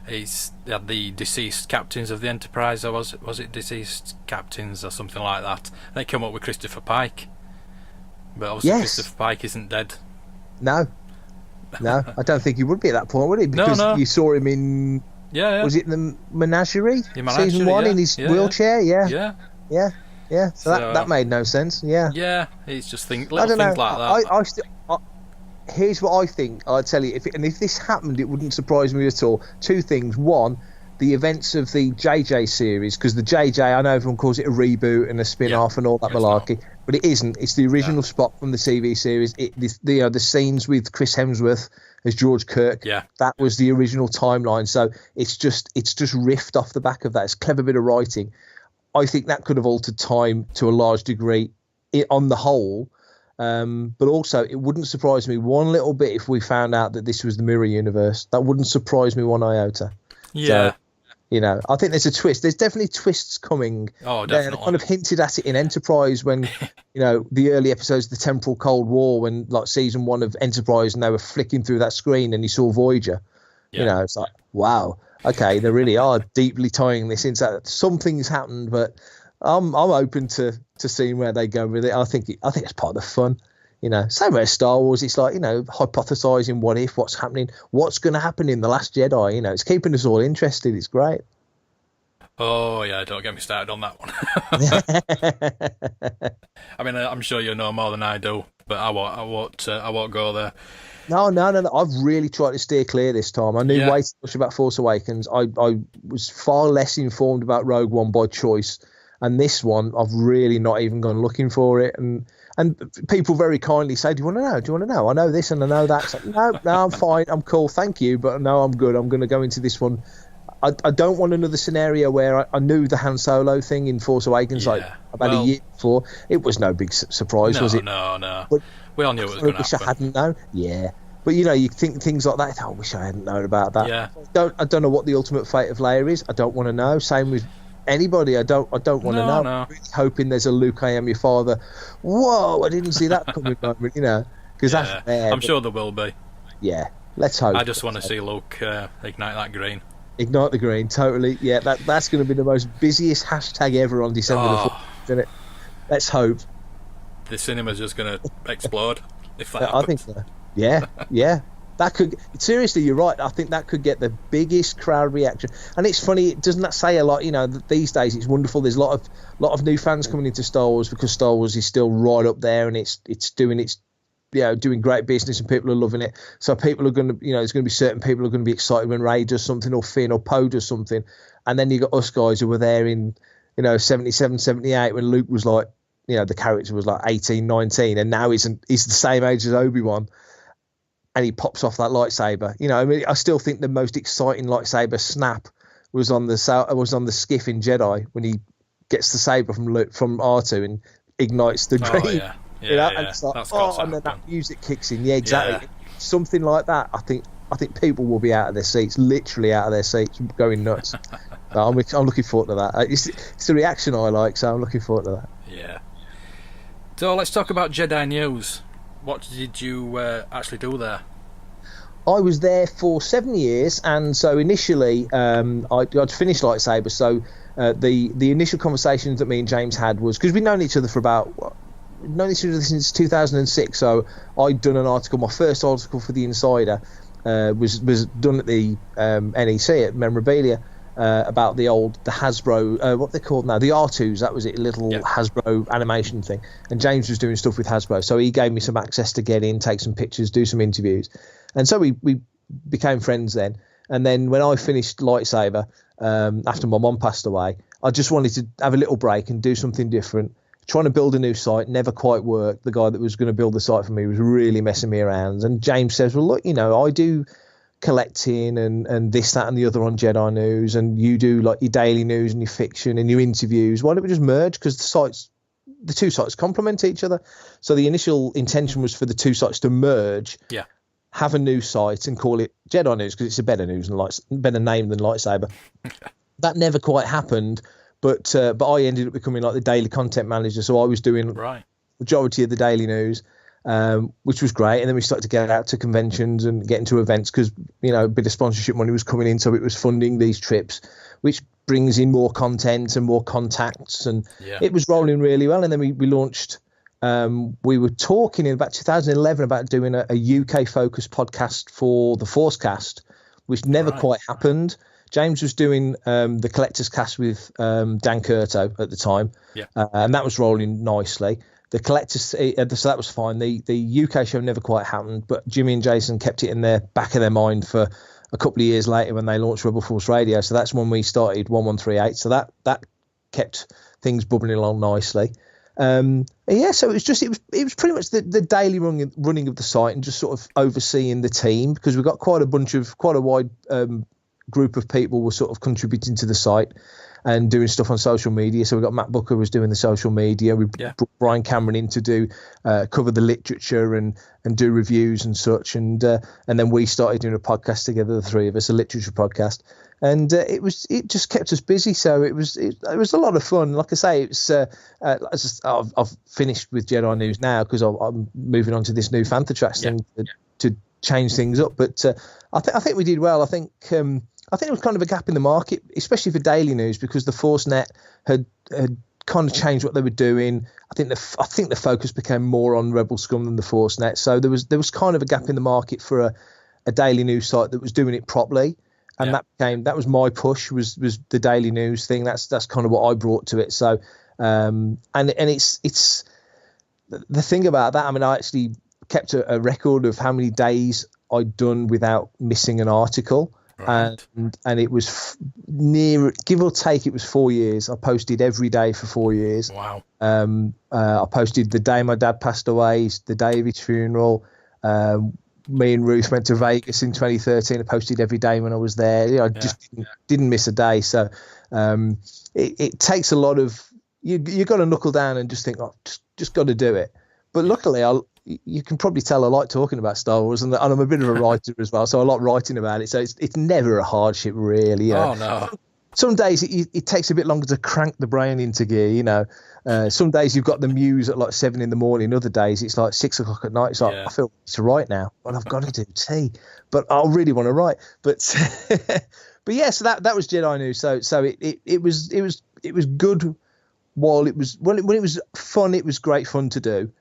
he's had the deceased captains of the Enterprise, or was it deceased captains or something like that? And they come up with Christopher Pike. But obviously Christopher Pike isn't dead. No, I don't think he would be at that point, would he? Because you saw him in... Was it the Menagerie? Season 1 in his wheelchair? Yeah. So that made no sense. Yeah, it's just things like that. Here's what I think. I'll tell you, if this happened, it wouldn't surprise me at all. 2 things. 1, the events of the JJ series, because the JJ, I know everyone calls it a reboot and a spin-off and all that malarkey, but it isn't. It's the original Spock from the TV series. The scenes with Chris Hemsworth as George Kirk, that was the original timeline. So it's just riffed off the back of that. It's a clever bit of writing. I think that could have altered time to a large degree on the whole. But also, it wouldn't surprise me one little bit if we found out that this was the mirror universe. That wouldn't surprise me one iota. So, I think there's a twist. There's definitely twists coming. Oh, definitely. They kind of hinted at it in Enterprise when, the early episodes of the Temporal Cold War, when like season 1 of Enterprise, and they were flicking through that screen and you saw Voyager. It's like, wow, okay, they really are deeply tying this into something's happened, but I'm open to seeing where they go with it. I think it's part of the fun. Same way as Star Wars. It's like, hypothesizing what if, what's happening, what's going to happen in The Last Jedi. It's keeping us all interested. It's great. Oh, yeah, don't get me started on that one. I mean, I'm sure you know more than I do, but I won't go there. No. I've really tried to steer clear this time. I knew way too much about Force Awakens. I was far less informed about Rogue One by choice. And this one, I've really not even gone looking for it. And people very kindly say, do you want to know? Do you want to know? I know this and I know that. Like, no, I'm fine. I'm cool. Thank you. But no, I'm good. I'm going to go into this one. I don't want another scenario where I knew the Han Solo thing in Force Awakens about a year before. It was no big surprise, was it? No. But we all knew it was going to happen. I hadn't known. Yeah. But, you think things like that. I wish I hadn't known about that. Yeah. I don't know what the ultimate fate of Leia is. I don't want to know. Same with anybody. I don't want to know. No. I'm really hoping there's a Luke, I am your father. Whoa, I didn't see that coming moment, because that's there. I'm sure there will be. Yeah, let's hope. I just want to see Luke ignite that green. Ignite the green, totally. Yeah, that's going to be the most busiest hashtag ever on December the 4th, isn't it? Let's hope. The cinema's just going to explode if that happens. I think so. Yeah. That could, seriously, you're right. I think that could get the biggest crowd reaction. And it's funny, doesn't that say a lot? These days it's wonderful. There's a lot of new fans coming into Star Wars because Star Wars is still right up there and it's doing great business and people are loving it. So people are going to, there's going to be certain people who are going to be excited when Rey does something or Finn or Poe does something. And then you got us guys who were there in, 77, 78 when Luke was like, the character was like 18, 19 and now he's the same age as Obi-Wan. And he pops off that lightsaber. I still think the most exciting lightsaber snap was on the skiff in Jedi when he gets the saber from R2 and ignites the green. And it's like, and then that music kicks in. Yeah, exactly. Yeah. Something like that. I think people will be out of their seats, literally out of their seats, going nuts. I'm looking forward to that. It's the reaction I like, so I'm looking forward to that. Yeah. So let's talk about Jedi news. What did you actually do there? I was there for 7 years, and so initially I'd finished lightsaber. So the initial conversations that me and James had was because we'd known each other since 2006. So I'd done an article. My first article for the Insider was done at the NEC at Memorabilia. About the Hasbro, what they're called now, the R2s, that was it, Hasbro animation thing. And James was doing stuff with Hasbro, so he gave me some access to get in, take some pictures, do some interviews. And so we became friends then. And then when I finished lightsaber, after my mum passed away, I just wanted to have a little break and do something different. Trying to build a new site never quite worked. The guy that was going to build the site for me was really messing me around. And James says, well, look, I do collecting and this, that and the other on Jedi News, and you do like your daily news and your fiction and your interviews. Why don't we just merge? Because the two sites complement each other. So the initial intention was for the two sites to merge, have a new site and call it Jedi News because it's a better news and better name than lightsaber. That never quite happened, but I ended up becoming like the daily content manager. So I was doing majority of the daily news. Which was great, and then we started to get out to conventions and get into events because a bit of sponsorship money was coming in, so it was funding these trips, which brings in more content and more contacts, and it was rolling really well. And then we launched. We were talking in about 2011 about doing a UK focused podcast for the Forcecast, which never quite happened. James was doing the Collector's Cast with Dan Curto at the time, and that was rolling nicely. The Collectors, so that was fine. The UK show never quite happened, but Jimmy and Jason kept it in their back of their mind for a couple of years later when they launched Rebel Force Radio. So that's when we started 1138. So that kept things bubbling along nicely. So it was pretty much the daily running of the site and just sort of overseeing the team because we've got quite a wide group of people were sort of contributing to the site and doing stuff on social media. So we got Matt Booker was doing the social media. We brought Brian Cameron in to do cover the literature and do reviews and such. And then we started doing a podcast together, the three of us, a literature podcast. And it just kept us busy. So it was a lot of fun. Like I say, I've finished with Jedi News now because I'm moving on to this new Fantha Tracks thing to change things up. But I think we did well. I think there was kind of a gap in the market, especially for daily news, because the ForceNet had kind of changed what they were doing. I think the focus became more on Rebel Scum than the Force Net. So there was kind of a gap in the market for a daily news site that was doing it properly. And that was my push, was the daily news thing. That's kind of what I brought to it. So and it's the thing about that. I mean, I actually kept a record of how many days I'd done without missing an article. Right. And it was near, give or take, it was 4 years. I posted every day for 4 years. Wow. I posted the day my dad passed away, the day of his funeral. Me and Ruth went to Vegas in 2013. I posted every day when I was there. I just didn't miss a day. So it takes a lot of, you got to knuckle down and just think, just got to do it. But luckily, you can probably tell I like talking about Star Wars, and I'm a bit of a writer as well, so I like writing about it. So it's never a hardship, really. You know? Oh no. Some days it takes a bit longer to crank the brain into gear. You know, some days you've got the muse at like 7 a.m. Other days it's like 6 o'clock at night. It's like I feel to write now, but I've got to do tea. But I really want to write. But but yeah, so that was Jedi News. So it was good while it was when it was fun. It was great fun to do.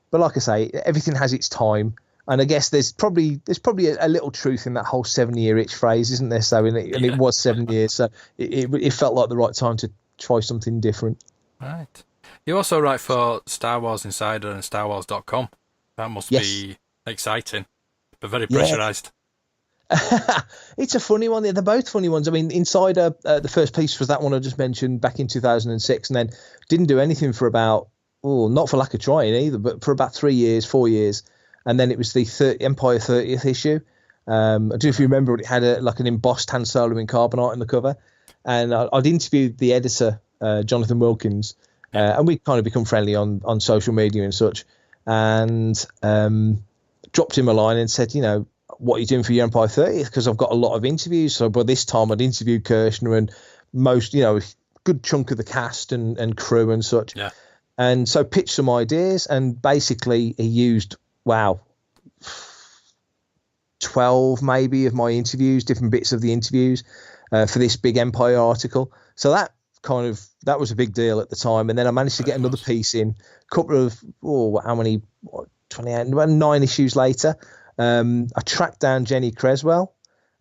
But like I say, everything has its time, and I guess there's probably a little truth in that whole 7-year itch phrase, isn't there? So it was 7 years, so it felt like the right time to try something different. Right. You also write for Star Wars Insider and StarWars.com. That must be exciting, but very pressurised. It's a funny one. They're both funny ones. I mean, Insider, the first piece was that one I just mentioned back in 2006, and then didn't do anything for about. Oh, not for lack of trying either, but for about 3 years, 4 years. And then it was the Empire 30th issue. I don't know if you remember, it had an embossed Han Solo in carbonite on the cover. And I'd interviewed the editor, Jonathan Wilkins, and we kind of become friendly on social media and such. And dropped him a line and said, you know, what are you doing for your Empire 30th? Because I've got a lot of interviews. So by this time I'd interviewed Kirshner and most, you know, a good chunk of the cast and crew and such. Yeah. And so pitched some ideas, and basically he used, 12 maybe of my interviews, different bits of the interviews for this big Empire article. So that was a big deal at the time. And then I managed to get another piece in, a couple of, 9 issues later. I tracked down Jenny Creswell,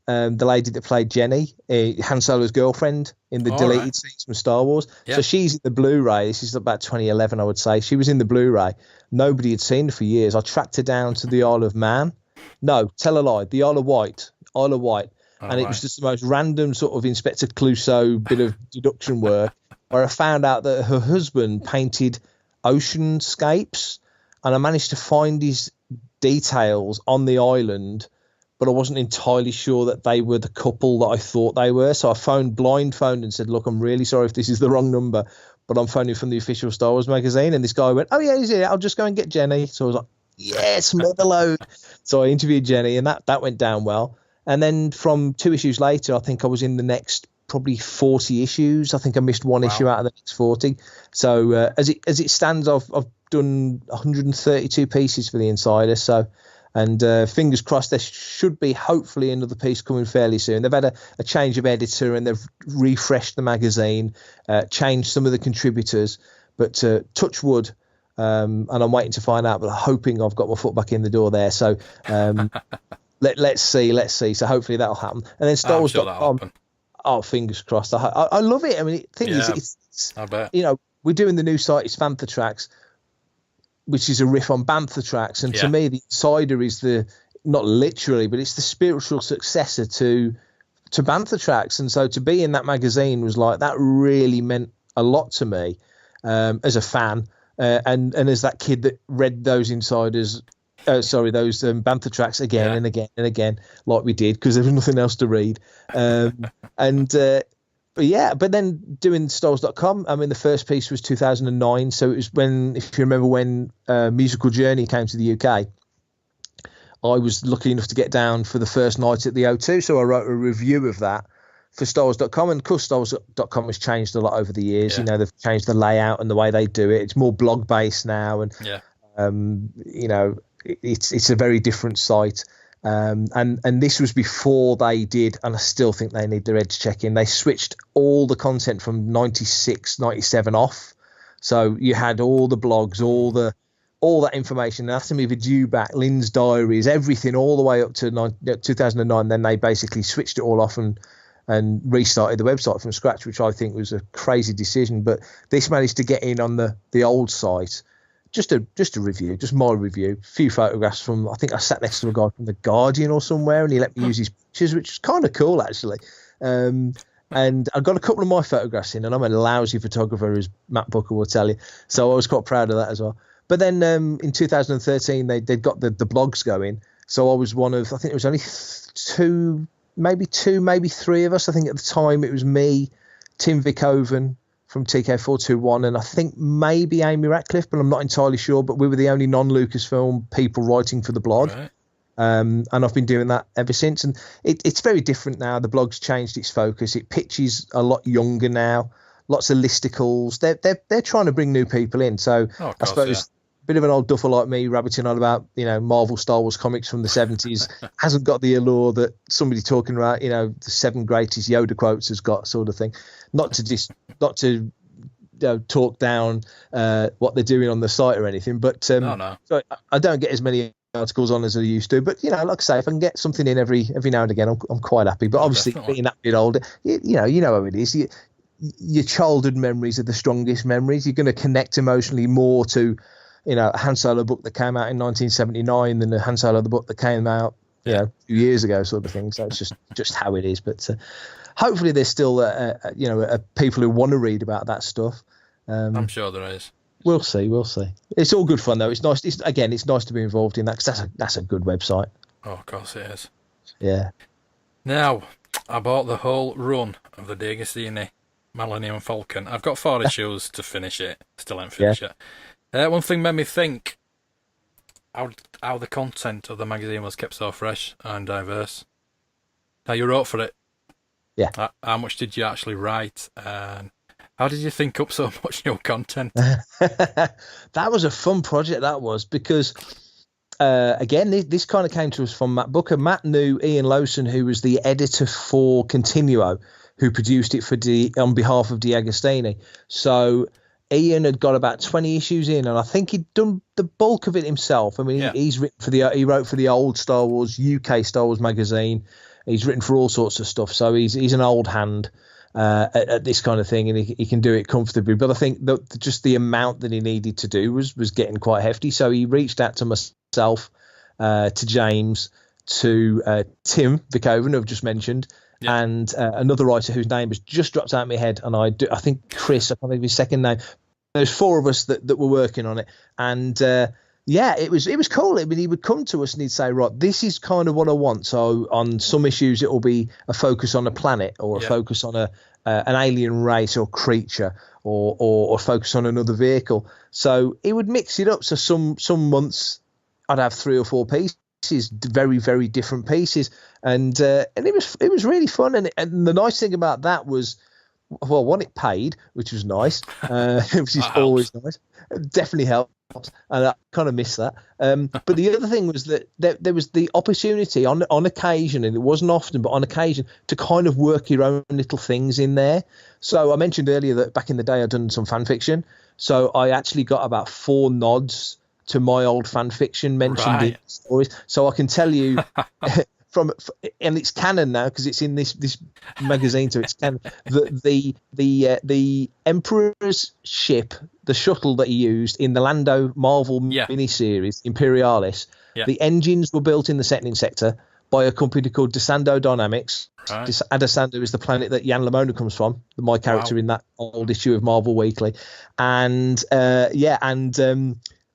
the lady that played Jenny, Han Solo's girlfriend in the deleted scenes from Star Wars. Yep. So she's in the Blu-ray. This is about 2011, I would say. She was in the Blu-ray. Nobody had seen her for years. I tracked her down to the Isle of Man. No, tell a lie. The Isle of Wight. And it was just the most random sort of Inspector Clouseau bit of deduction work where I found out that her husband painted oceanscapes, and I managed to find his details on the island, but I wasn't entirely sure that they were the couple that I thought they were. So I blind phoned and said, look, I'm really sorry if this is the wrong number, but I'm phoning from the official Star Wars magazine. And this guy went, oh, yeah, he's here. I'll just go and get Jenny. So I was like, yes, mother load. So I interviewed Jenny, and that went down well. And then from 2 issues later, I think I was in the next probably 40 issues. I think I missed one issue out of the next 40. So as it stands, I've done 132 pieces for the Insider. So, and fingers crossed, there should be hopefully another piece coming fairly soon. They've had a change of editor, and they've refreshed the magazine, changed some of the contributors, but touch wood. And I'm waiting to find out, but I'm hoping I've got my foot back in the door there. So let's see. So hopefully that'll happen. And then Star Wars.com. Oh, fingers crossed. I love it. I mean, the thing is, it's I bet. You know, we're doing the new site. It's Fantha Tracks, which is a riff on Bantha Tracks. And to me, the Insider is not literally, but it's the spiritual successor to Bantha Tracks. And so to be in that magazine was like, that really meant a lot to me as a fan. And as that kid that read those Insiders, those Bantha Tracks again and again and again, like we did, because there was nothing else to read. But then doing StarWars.com, I mean, the first piece was 2009. So it was if you remember when Musical Journey came to the UK, I was lucky enough to get down for the first night at the O2. So I wrote a review of that for StarWars.com. And of course, StarWars.com has changed a lot over the years. Yeah. You know, they've changed the layout and the way they do it. It's more blog based now. And, you know, it's a very different site. And this was before they did, and I still think they need their edge checking. They switched all the content from 96, 97 off. So you had all the blogs, all that information, Anatomy of a Dewback, Lynn's diaries, everything all the way up to 2009. Then they basically switched it all off and restarted the website from scratch, which I think was a crazy decision. But this managed to get in on the old site. Just a review, just my review. A few photographs from, I think I sat next to a guy from The Guardian or somewhere, and he let me use his pictures, which is kind of cool, actually. And I got a couple of my photographs in, and I'm a lousy photographer, as Matt Booker will tell you. So I was quite proud of that as well. But then in 2013, they got the blogs going. So I was one of, I think it was only two, maybe three of us. I think at the time it was me, Tim Vickoven from TK421, and I think maybe Amy Ratcliffe, but I'm not entirely sure. But we were the only non-Lucasfilm people writing for the blog. Right. And I've been doing that ever since. And it's very different now. The blog's changed its focus. It pitches a lot younger now. Lots of listicles. They're trying to bring new people in. So I suppose a bit of an old duffer like me rabbiting on about, Marvel Star Wars comics from the 70s hasn't got the allure that somebody talking about, the 7 greatest Yoda quotes has got, sort of thing. Not to talk down what they're doing on the site or anything, but no. So I don't get as many articles on as I used to, but like I say, if I can get something in every now and again, I'm quite happy. But obviously, being that bit older, you know how it is. Your childhood memories are the strongest memories. You're going to connect emotionally more to, a Han Solo book that came out in 1979 than a Han Solo book that came out, 2 years ago, sort of thing. So it's just how it is. But hopefully, there's still, people who want to read about that stuff. I'm sure there is. We'll see. It's all good fun, though. It's nice. It's nice to be involved in that, because that's a good website. Oh, of course it is. Yeah. Now, I bought the whole run of the D'Agostini Millennium Falcon. I've got 4 issues to finish it. Still ain't finished yet. One thing made me think how the content of the magazine was kept so fresh and diverse. Now, you wrote for it. Yeah. How much did you actually write? And how did you think up so much new content? That was a fun project, that was, because, again, this kind of came to us from Matt Booker. Matt knew Ian Lowson, who was the editor for Continuo, who produced it on behalf of D'Agostini. So Ian had got about 20 issues in, and I think he'd done the bulk of it himself. I mean, he wrote for the old Star Wars, UK Star Wars magazine. He's written for all sorts of stuff. So he's an old hand at this kind of thing, and he can do it comfortably. But I think that just the amount that he needed to do was getting quite hefty. So he reached out to myself, to James, to Tim Vickoven, who I've just mentioned, and another writer whose name has just dropped out of my head, and I think Chris, I can't think of his second name. There's 4 of us that were working on it, and it was cool. I mean, he would come to us and he'd say, right, this is kind of what I want. So on some issues, it will be a focus on a planet, or a focus on an alien race or creature, or focus on another vehicle. So he would mix it up. So some months I'd have 3 or 4 pieces, very, very different pieces, and it was really fun. And the nice thing about that was, well, one, it paid, which was nice, which is always nice. It definitely helps, and I kind of miss that. But the other thing was that there was the opportunity on occasion, and it wasn't often, but on occasion, to kind of work your own little things in there. So I mentioned earlier that back in the day I'd done some fan fiction. So I actually got about 4 nods to my old fan fiction mentioned in stories. So I can tell you and it's canon now because it's in this magazine, so it's canon. The Emperor's ship, the shuttle that he used in the Lando Marvel miniseries Imperialis, the engines were built in the setting sector by a company called Desando Dynamics. Right. Adesando is the planet that Jan Lamona comes from, my character in that old issue of Marvel Weekly, and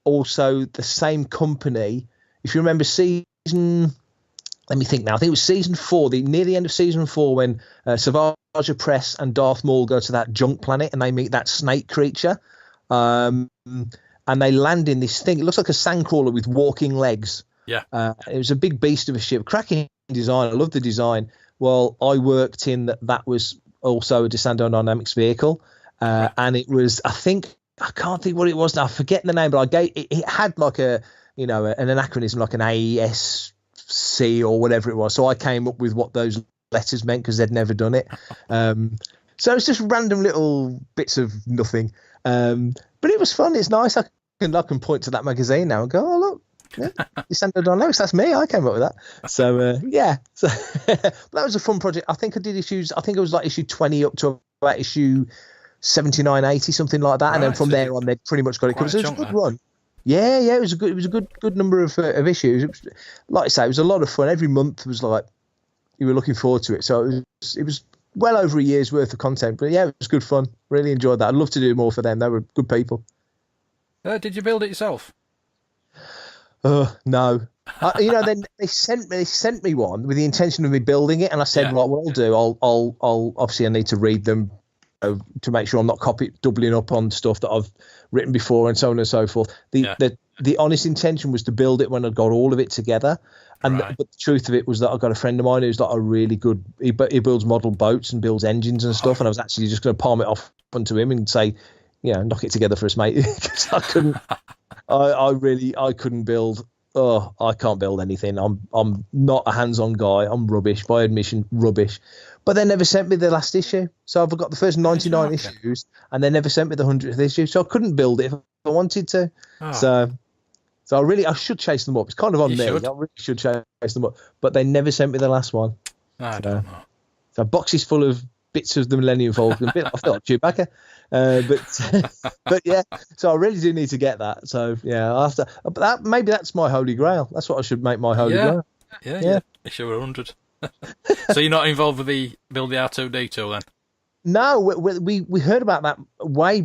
also the same company. If you remember season. Let me think now. I think it was season 4, near the end of season 4, when Savage Press and Darth Maul go to that junk planet and they meet that snake creature. And they land in this thing. It looks like a sandcrawler with walking legs. Yeah. It was a big beast of a ship. Cracking design. I love the design. Well, I worked in that was also a Desando Dynamics vehicle. And it was, I can't think what it was now. I forget the name, but it had like an anachronism, like an AES C or whatever it was. So I came up with what those letters meant because they'd never done it. So it's just random little bits of nothing. But it was fun. It's nice. I can point to that magazine now and go, oh, look. Yeah, you sent it on notes. That's me. I came up with that. So yeah, so that was a fun project. I think I did issues. I think it was like issue 20 up to about issue 79, 80, something like that. Right, and then from there on, they pretty much got it covered. So it was a good run. Yeah, it was a good number of issues. It was, like I say, it was a lot of fun. Every month was like you were looking forward to it. So it was well over a year's worth of content. But yeah, it was good fun. Really enjoyed that. I'd love to do more for them. They were good people. Did you build it yourself? No. Then they sent me one with the intention of me building it, and I said, right, what I'll do, I'll obviously I need to read them to make sure I'm not doubling up on stuff that I've written before and so on and so forth. The honest intention was to build it when I'd got all of it together, and but the truth of it was that I got a friend of mine who's like a really good. He builds model boats and builds engines and stuff, and I was actually just going to palm it off onto him and say, knock it together for us, mate, because I couldn't. I couldn't build. I can't build anything. I'm not a hands-on guy. I'm rubbish, by admission, rubbish. But they never sent me the last issue. So I've got the first 99 issues, and they never sent me the 100th issue. So I couldn't build it if I wanted to. Oh. So I should chase them up. It's kind of on me. I really should chase them up. But they never sent me the last one. I don't know. So boxes full of bits of the Millennium Falcon. I feel like Chewbacca. But yeah, so I really do need to get that. So yeah, maybe that's my holy grail. That's what I should make my holy grail. Yeah. Issue 100. So you're not involved with the build the R2D2 then? No, we heard about that way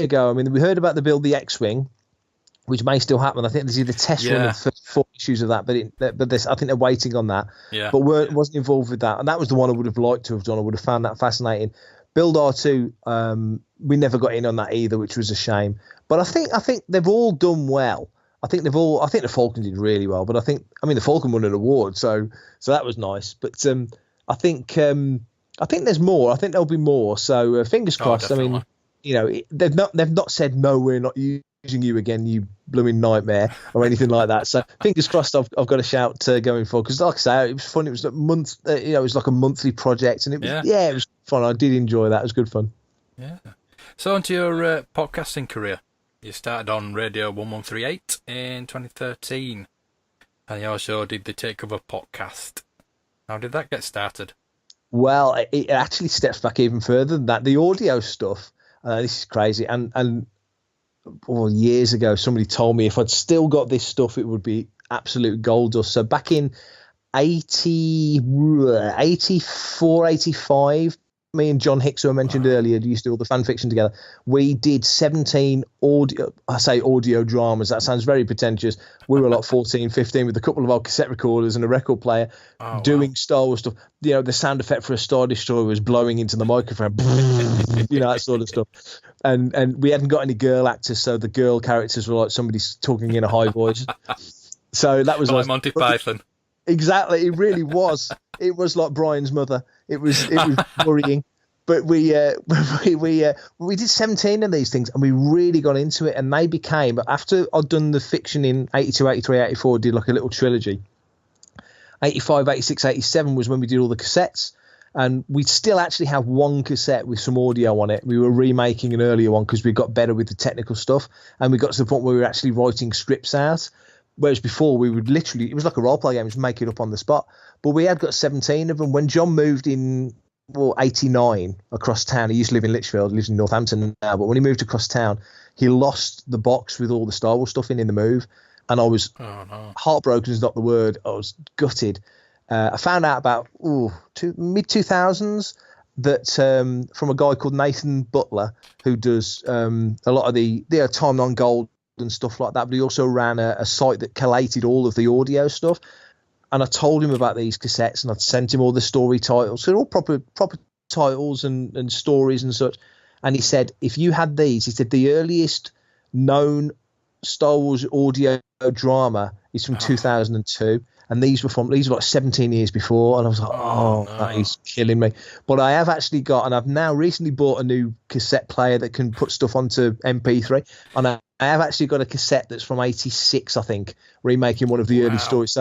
ago. I mean, we heard about the build the X-wing, which may still happen. I think this is the test run of the first 4 issues of that, but this, I think they're waiting on that. Yeah. But wasn't involved with that, and that was the one I would have liked to have done. I would have found that fascinating. Build R2, we never got in on that either, which was a shame. But I think they've all done well. I think the Falcon did really well. But the Falcon won an award, so that was nice. But I think there's more. I think there'll be more. So fingers crossed. Definitely. I mean, they've not said no, we're not using you again, you blooming nightmare, or anything like that. So fingers crossed. I've got a shout going forward, because like I say, it was fun. It was a month. It was like a monthly project, and it was it was fun. I did enjoy that. It was good fun. Yeah. So onto your podcasting career. You started on Radio 1138 in 2013, and you also did the Takeover podcast. How did that get started? Well, it actually steps back even further than that. The audio stuff, this is crazy, and years ago, somebody told me if I'd still got this stuff, it would be absolute gold dust. So back in 84, 85, me and John Hicks, who I mentioned earlier, used to do all the fan fiction together. We did 17 audio dramas. That sounds very pretentious. We were like 14, 15 with a couple of old cassette recorders and a record player doing Star Wars stuff. The sound effect for a Star Destroyer was blowing into the microphone, that sort of stuff. And we hadn't got any girl actors, so the girl characters were like somebody talking in a high voice. So that was like Monty Python. Exactly, it really was. It was like Brian's mother. It was worrying. But we did 17 of these things, and we really got into it. And they became, after I'd done the fiction in 82, 83, 84, did like a little trilogy. 85, 86, 87 was when we did all the cassettes. And we still actually have one cassette with some audio on it. We were remaking an earlier one because we got better with the technical stuff. And we got to the point where we were actually writing scripts out. Whereas before we would literally, it was like a role play game, just make it up on the spot. But we had got 17 of them. When John moved in 89 across town, he used to live in Lichfield, lives in Northampton now, but when he moved across town, he lost the box with all the Star Wars stuff in the move. And I was heartbroken is not the word. I was gutted. I found out about mid-2000s that from a guy called Nathan Butler, who does a lot of the Time on Gold and stuff like that, but he also ran a site that collated all of the audio stuff. And I told him about these cassettes, and I'd sent him all the story titles. So they're all proper titles and stories and such. And he said, if you had these, he said the earliest known Star Wars audio drama is from 2002. And these were like 17 years before. And I was like, that is killing me. But I have actually got, and I've now recently bought a new cassette player that can put stuff onto MP3. And I have actually got a cassette that's from '86, I think, remaking one of the early stories.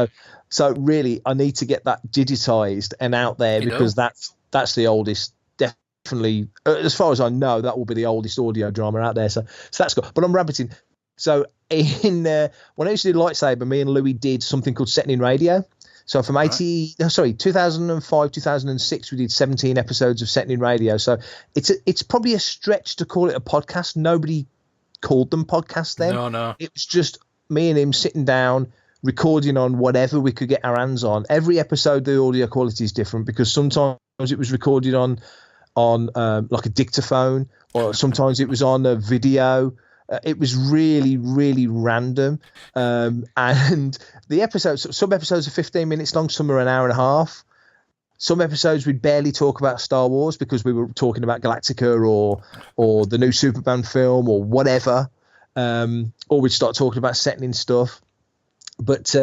So really, I need to get that digitized and out there because that's the oldest. Definitely, as far as I know, that will be the oldest audio drama out there. So that's good. But I'm rabbiting. So when I used to do Lightsaber, me and Louis did something called Setting in Radio. So from 2005, 2006, we did 17 episodes of Setting in Radio. So it's probably a stretch to call it a podcast. Nobody called them podcasts then. No. It was just me and him sitting down, recording on whatever we could get our hands on. Every episode, the audio quality is different because sometimes it was recorded on like a dictaphone, or sometimes it was on a video. It was really, really random. And the episodes, some episodes are 15 minutes long, some are an hour and a half. Some episodes we'd barely talk about Star Wars because we were talking about Galactica or the new Superman film or whatever. Or we'd start talking about setting in stuff. But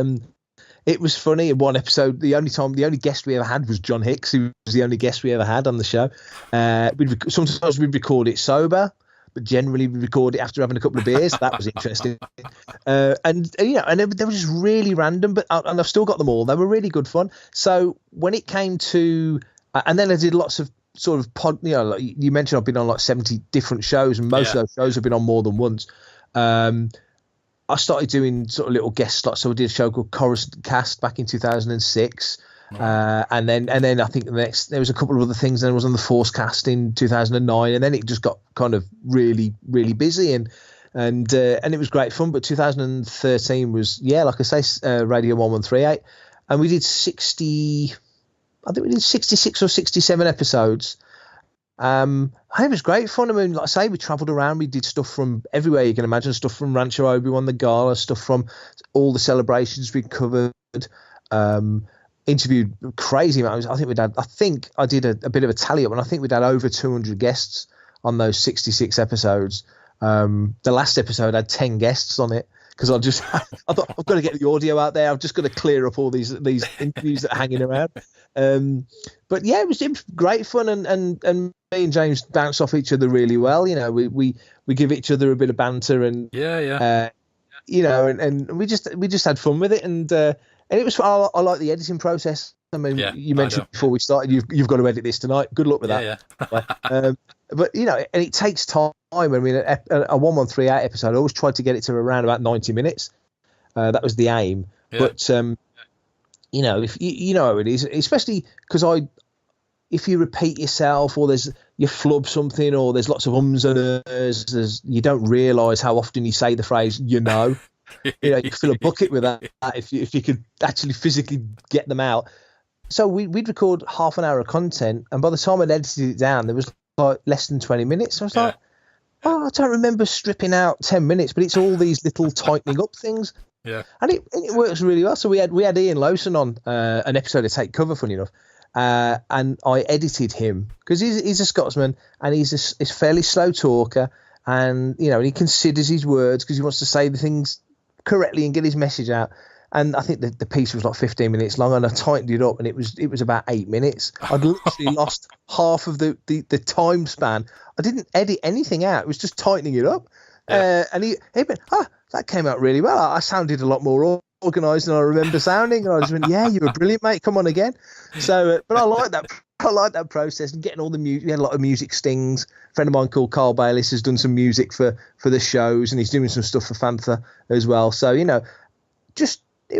it was funny. In one episode, the only guest we ever had was John Hicks, who was the only guest we ever had on the show. Sometimes we'd record it sober, but generally we record it after having a couple of beers. That was interesting. And they were just really random, and I've still got them all. They were really good fun. So when it came to, and then I did lots of sort of like you mentioned, I've been on like 70 different shows, and most of those shows have been on more than once. I started doing sort of little guest slots. So I did a show called Coruscant Cast back in 2006. And then I think there was a couple of other things. Then I was on the Force Cast in 2009, and then it just got kind of really, really busy, and it was great fun. But 2013 was, like I say, Radio 1138, and we did 66 or 67 episodes. And it was great fun. I mean, like I say, we travelled around. We did stuff from everywhere you can imagine. Stuff from Rancho Obi-Wan the Gala, stuff from all the celebrations we covered. Interviewed crazy amounts. I think I did a bit of a tally up, and I think we'd had over 200 guests on those 66 episodes. The last episode had 10 guests on it because I thought I've got to get the audio out there. I've just got to clear up all these interviews that are hanging around. But yeah, it was great fun, and me and James bounce off each other really well. You know, we give each other a bit of banter, and and we just had fun with it, and it was. I like the editing process. I mean, you mentioned before we started, you've got to edit this tonight. Good luck with that. Yeah. But and it takes time. I mean, a 1138 episode, I always tried to get it to around about 90 minutes. That was the aim. Yeah. But if you know how it is, especially because if you repeat yourself, or you flub something, or there's lots of ums and ers, you don't realise how often you say the phrase, you could fill a bucket with that if you could actually physically get them out. So we'd record half an hour of content, and by the time I'd edited it down, there was like less than 20 minutes. So I was like, I don't remember stripping out 10 minutes, but it's all these little tightening up things. Yeah, and it works really well. So we had Ian Lowson on an episode of Take Cover, funny enough, and I edited him because he's a Scotsman, and he's a fairly slow talker, and and he considers his words because he wants to say the things correctly and get his message out. And I think the piece was like 15 minutes long, and I tightened it up, and it was about 8 minutes. I'd literally lost half of the time span. I didn't edit anything out. It was just tightening it up. And he went, that came out really well. I sounded a lot more organised than I remember sounding. And I just went, yeah, you were brilliant, mate. Come on again. So, but I like that. I like that process and getting all the music. We had a lot of music stings. A friend of mine called Carl Bayliss has done some music for the shows, and he's doing some stuff for Fantha as well. So it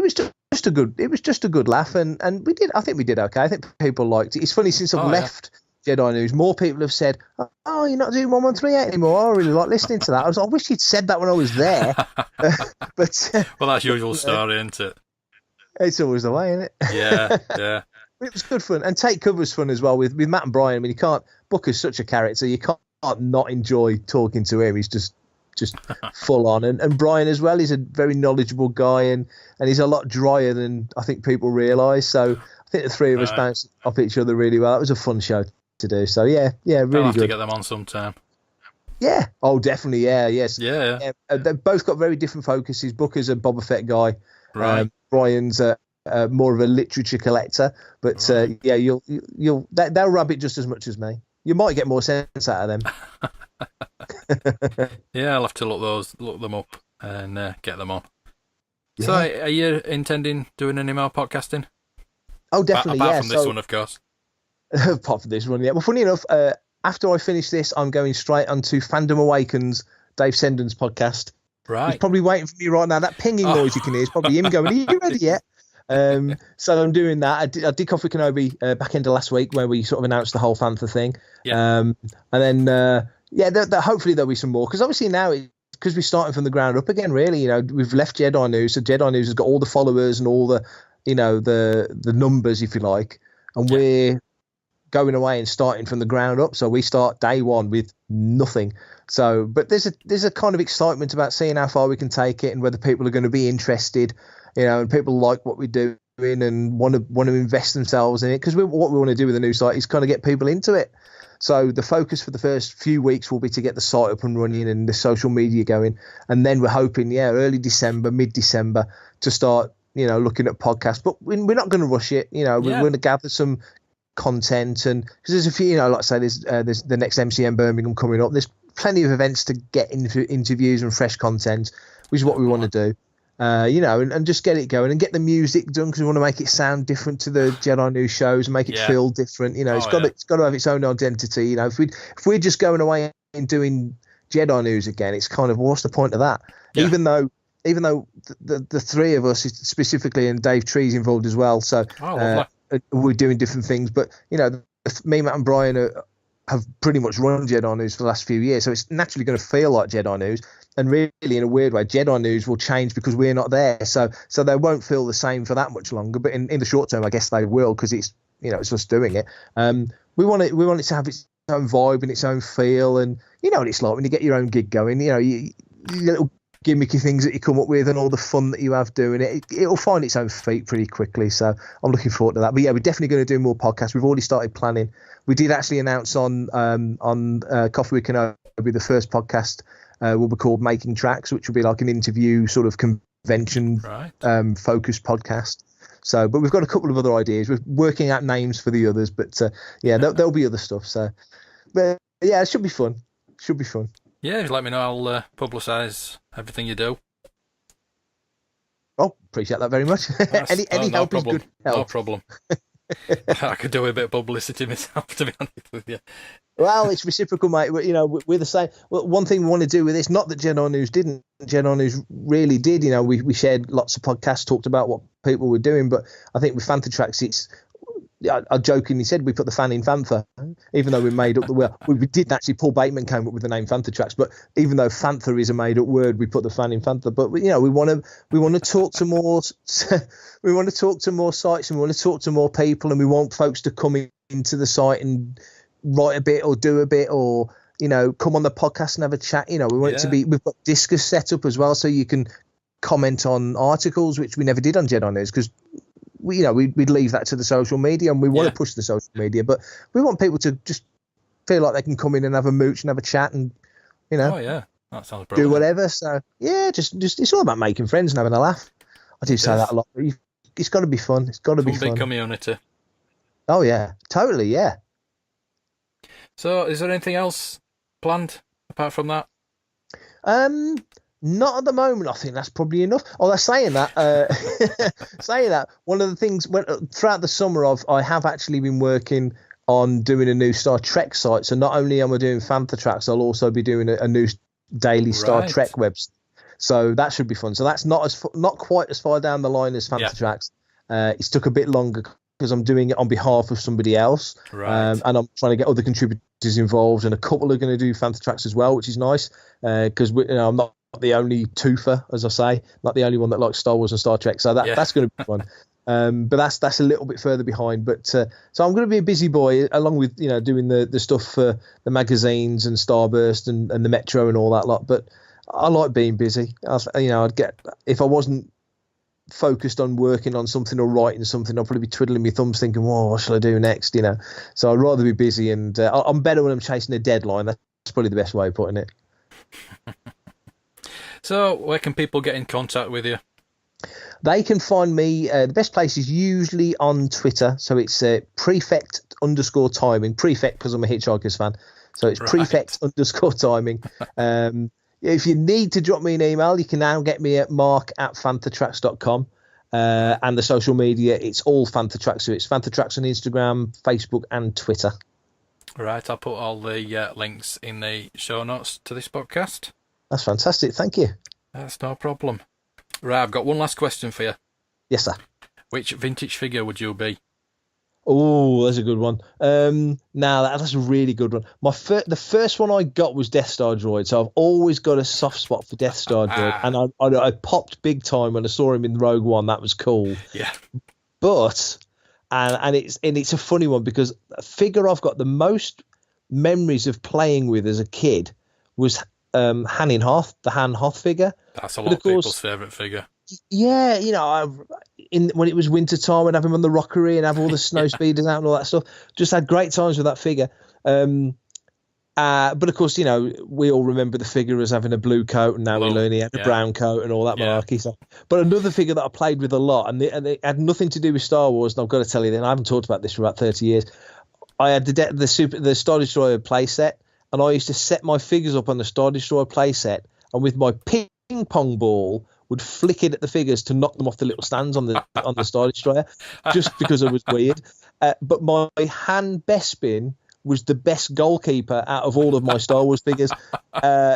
was just a good laugh, and I think we did okay. I think people liked it. It's funny, since I've left Jedi News, more people have said, "Oh, you're not doing 1138 anymore." I really like listening to that. I wish you'd said that when I was there. But well, that's usual story, isn't it? It's always the way, isn't it? Yeah. It was good fun, and Take Cover was fun as well with Matt and Brian. I mean, Booker's such a character, you can't not enjoy talking to him. He's just full on, and Brian as well. He's a very knowledgeable guy, and he's a lot drier than I think people realise. So I think the three of us bounced off each other really well. It was a fun show to do. So yeah, really I'll have good. To get them on sometime. Yeah. Oh, definitely. Yeah. Yes. Yeah. They've both got very different focuses. Booker's a Boba Fett guy. Right. Brian's more of a literature collector, but they'll rub it just as much as me. You might get more sense out of them. Yeah, I'll have to look them up and get them on. Yeah. So, are you intending doing any more podcasting? Oh, definitely. Apart from this one, of course. Apart from this one, yeah. Well, funny enough, after I finish this, I'm going straight onto Fandom Awakens, Dave Sendon's podcast. Right. He's probably waiting for me right now. That pinging noise you can hear is probably him going, "Are you ready yet?" So I'm doing that. I did Coffee Kenobi back end of last week, where we sort of announced the whole Fantha thing. Yeah. And then hopefully there'll be some more, because obviously now because we're starting from the ground up again. Really, we've left Jedi News, so Jedi News has got all the followers and all the the numbers, if you like, and we're going away and starting from the ground up. So we start day one with nothing. So, but there's a kind of excitement about seeing how far we can take it and whether people are going to be interested, and people like what we're doing and want to invest themselves in it. Because what we want to do with the new site is kind of get people into it. So the focus for the first few weeks will be to get the site up and running and the social media going. And then we're hoping, early December, mid-December to start, looking at podcasts. But we're not going to rush it. We're going to gather some content, and because there's a few, like I say, there's the next MCM Birmingham coming up. There's plenty of events to get into interviews and fresh content, which is what we want to do. And just get it going and get the music done, because we want to make it sound different to the Jedi News shows and make it feel different. It's got to have its own identity. If we're just going away and doing Jedi News again, it's kind of, what's the point of that? Yeah. Even though the three of us specifically, and Dave Tree's involved as well, so we're doing different things. But me, Matt, and Brian have pretty much run Jedi News for the last few years, so it's naturally going to feel like Jedi News. And really, in a weird way, Jedi News will change because we're not there. So they won't feel the same for that much longer. But in the short term, I guess they will, because it's it's us doing it. We want it to have its own vibe and its own feel. And you know what it's like when you get your own gig going. You little gimmicky things that you come up with and all the fun that you have doing it. It'll find its own feet pretty quickly. So I'm looking forward to that. But yeah, we're definitely going to do more podcasts. We've already started planning. We did actually announce on Coffee with Kenobi, the first podcast will be called Making Tracks, which will be like an interview sort of convention focused podcast. So, but we've got a couple of other ideas. We're working out names for the others, but there'll be other stuff. So, but yeah, it should be fun. Yeah, just let me know. I'll publicise everything you do. Oh, appreciate that very much. Any help is good help. No problem. I could do a bit of publicity myself, to be honest with you. Well, it's reciprocal, mate. We're the same. Well, one thing we want to do with this, not that Jedi News didn't. Jedi News really did. We shared lots of podcasts, talked about what people were doing, but I think with Fantha Tracks, I jokingly said we put the fan in Fantha, even though we made up the word. We didn't actually. Paul Bateman came up with the name Fantha Tracks, but even though Fantha is a made-up word, we put the fan in Fantha. But we want to talk to more. We want to talk to more sites, and we want to talk to more people, and we want folks to come into the site and write a bit or do a bit, or come on the podcast and have a chat. We want it to be. We've got Discus set up as well, so you can comment on articles, which we never did on Jedi News, because we'd leave that to the social media, and we want to push the social media, but we want people to just feel like they can come in and have a mooch and have a chat, and that sounds brilliant. Do whatever. So just it's all about making friends and having a laugh. I do say that a lot. But it's got to be fun. It's got to be fun. Big community. Oh yeah, totally. Yeah. So, is there anything else planned apart from that? Not at the moment. I think that's probably enough. Although saying that, one of the things throughout the summer, I have actually been working on doing a new Star Trek site. So not only am I doing Fantha Tracks, I'll also be doing a new daily Star Trek website. So that should be fun. So that's not quite as far down the line as Fantha Tracks. It's took a bit longer because I'm doing it on behalf of somebody else, and I'm trying to get other contributors involved, and a couple are going to do Fantha Tracks as well, which is nice because I'm not the only twofer, as I say, not the only one that likes Star Wars and Star Trek. So that's going to be fun. But that's a little bit further behind. But so I'm going to be a busy boy, along with doing the stuff for the magazines and Starburst and the Metro and all that lot. But I like being busy. I'd get, if I wasn't focused on working on something or writing something, I'll probably be twiddling my thumbs thinking, whoa, what shall I do next? So I'd rather be busy, and I'm better when I'm chasing a deadline. That's probably the best way of putting it. So where can people get in contact with you? They can find me. The best place is usually on Twitter. So it's prefect_timing. Prefect because I'm a Hitchhikers fan. So it's prefect_timing. If you need to drop me an email, you can now get me at mark@fanthatracks.com. And the social media, it's all Fantha Tracks. So it's Fantha Tracks on Instagram, Facebook, and Twitter. Right, I'll put all the links in the show notes to this podcast. That's fantastic. Thank you. That's no problem. Right, I've got one last question for you. Yes, sir. Which vintage figure would you be? Oh, that's a good one. Now that's a really good one. The first one I got was Death Star Droid, so I've always got a soft spot for Death Star Droid, and I popped big time when I saw him in Rogue One. That was cool. Yeah. But and it's a funny one because a figure I've got the most memories of playing with as a kid was Han in Hoth, the Han Hoth figure. That's a lot of people's favourite figure. Yeah, when it was winter time, I'd have him on the rockery and have all the snow speeders out and all that stuff. Just had great times with that figure. But of course, we all remember the figure as having a blue coat, and now we learn he had a brown coat and all that malarkey. So, but another figure that I played with a lot, and it had nothing to do with Star Wars, and I've got to tell you, I haven't talked about this for about 30 years. I had the Star Destroyer playset, and I used to set my figures up on the Star Destroyer playset, and with my ping pong ball would flick it at the figures to knock them off the little stands on the Star Destroyer, just because it was weird. But my Han Bespin was the best goalkeeper out of all of my Star Wars figures.